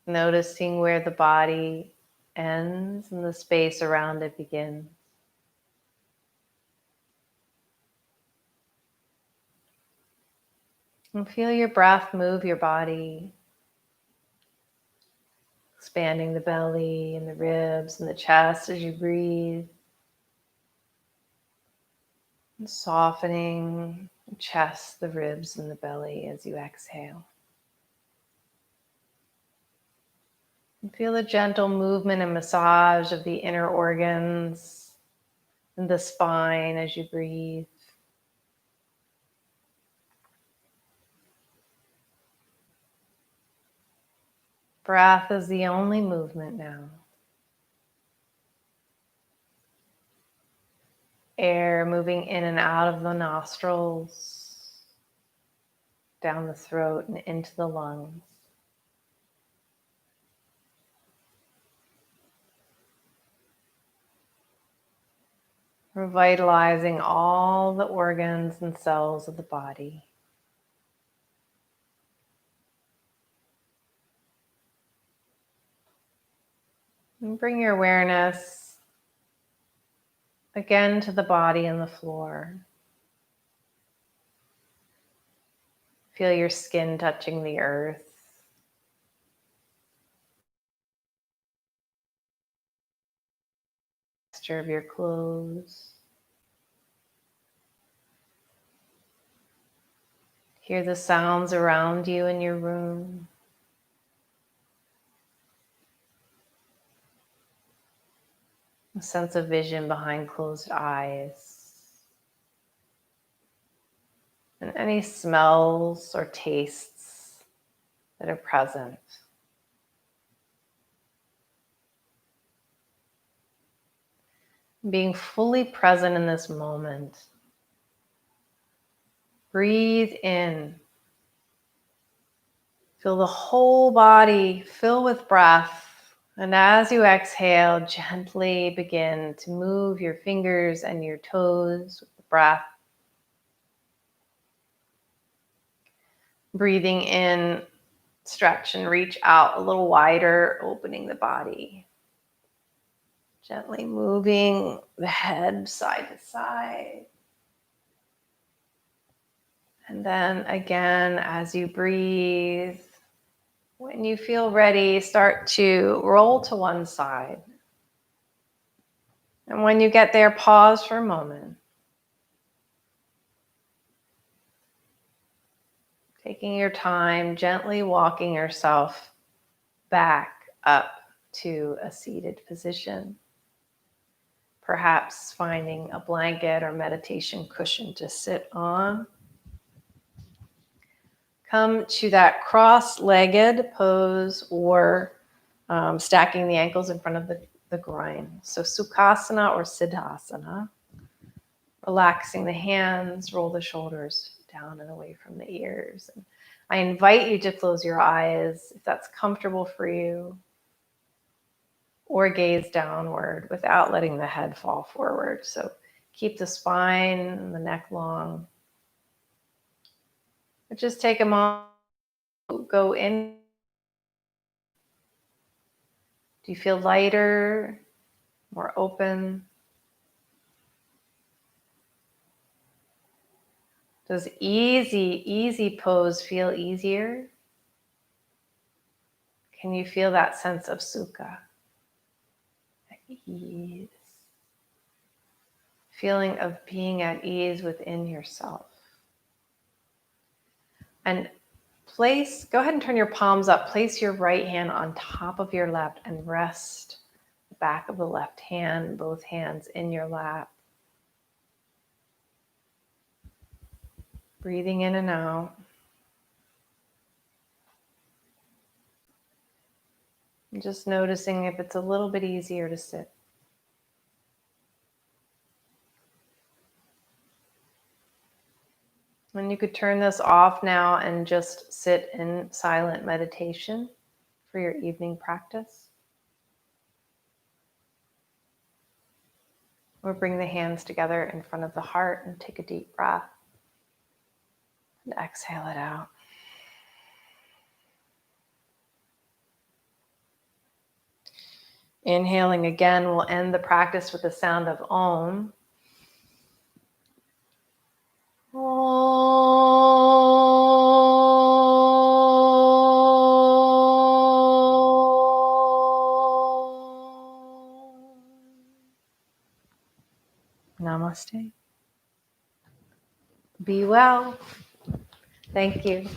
Noticing where the body ends and the space around it begins. And feel your breath move your body, expanding the belly and the ribs and the chest as you breathe. And softening the chest, the ribs, and the belly as you exhale. And feel a gentle movement and massage of the inner organs and the spine as you breathe. Breath is the only movement now. Air moving in and out of the nostrils, down the throat and into the lungs. Revitalizing all the organs and cells of the body. And bring your awareness again to the body and the floor. Feel your skin touching the earth. Texture of your clothes. Hear the sounds around you in your room. A sense of vision behind closed eyes. And any smells or tastes that are present. Being fully present in this moment. Breathe in. Feel the whole body fill with breath. And as you exhale, gently begin to move your fingers and your toes with the breath. Breathing in, stretch and reach out a little wider, opening the body. Gently moving the head side to side. And then again, as you breathe, when you feel ready, start to roll to one side. And when you get there, pause for a moment. Taking your time, gently walking yourself back up to a seated position. perhaps finding a blanket or meditation cushion to sit on. Come to that cross-legged pose or stacking the ankles in front of the groin. So Sukhasana or Siddhasana. Relaxing the hands, roll the shoulders down and away from the ears. And I invite you to close your eyes if that's comfortable for you, or gaze downward without letting the head fall forward. So keep the spine and the neck long. But just take a moment, go in. Do you feel lighter, more open? Does easy pose feel easier? Can you feel that sense of sukha? Ease. Feeling of being at ease within yourself. And go ahead and turn your palms up. Place your right hand on top of your left and rest the back of the left hand, both hands in your lap. Breathing in and out. And just noticing if it's a little bit easier to sit. And you could turn this off now and just sit in silent meditation for your evening practice. Or bring the hands together in front of the heart and take a deep breath. And exhale it out. Inhaling again, we'll end the practice with the sound of Om. Namaste. Be well. Thank you.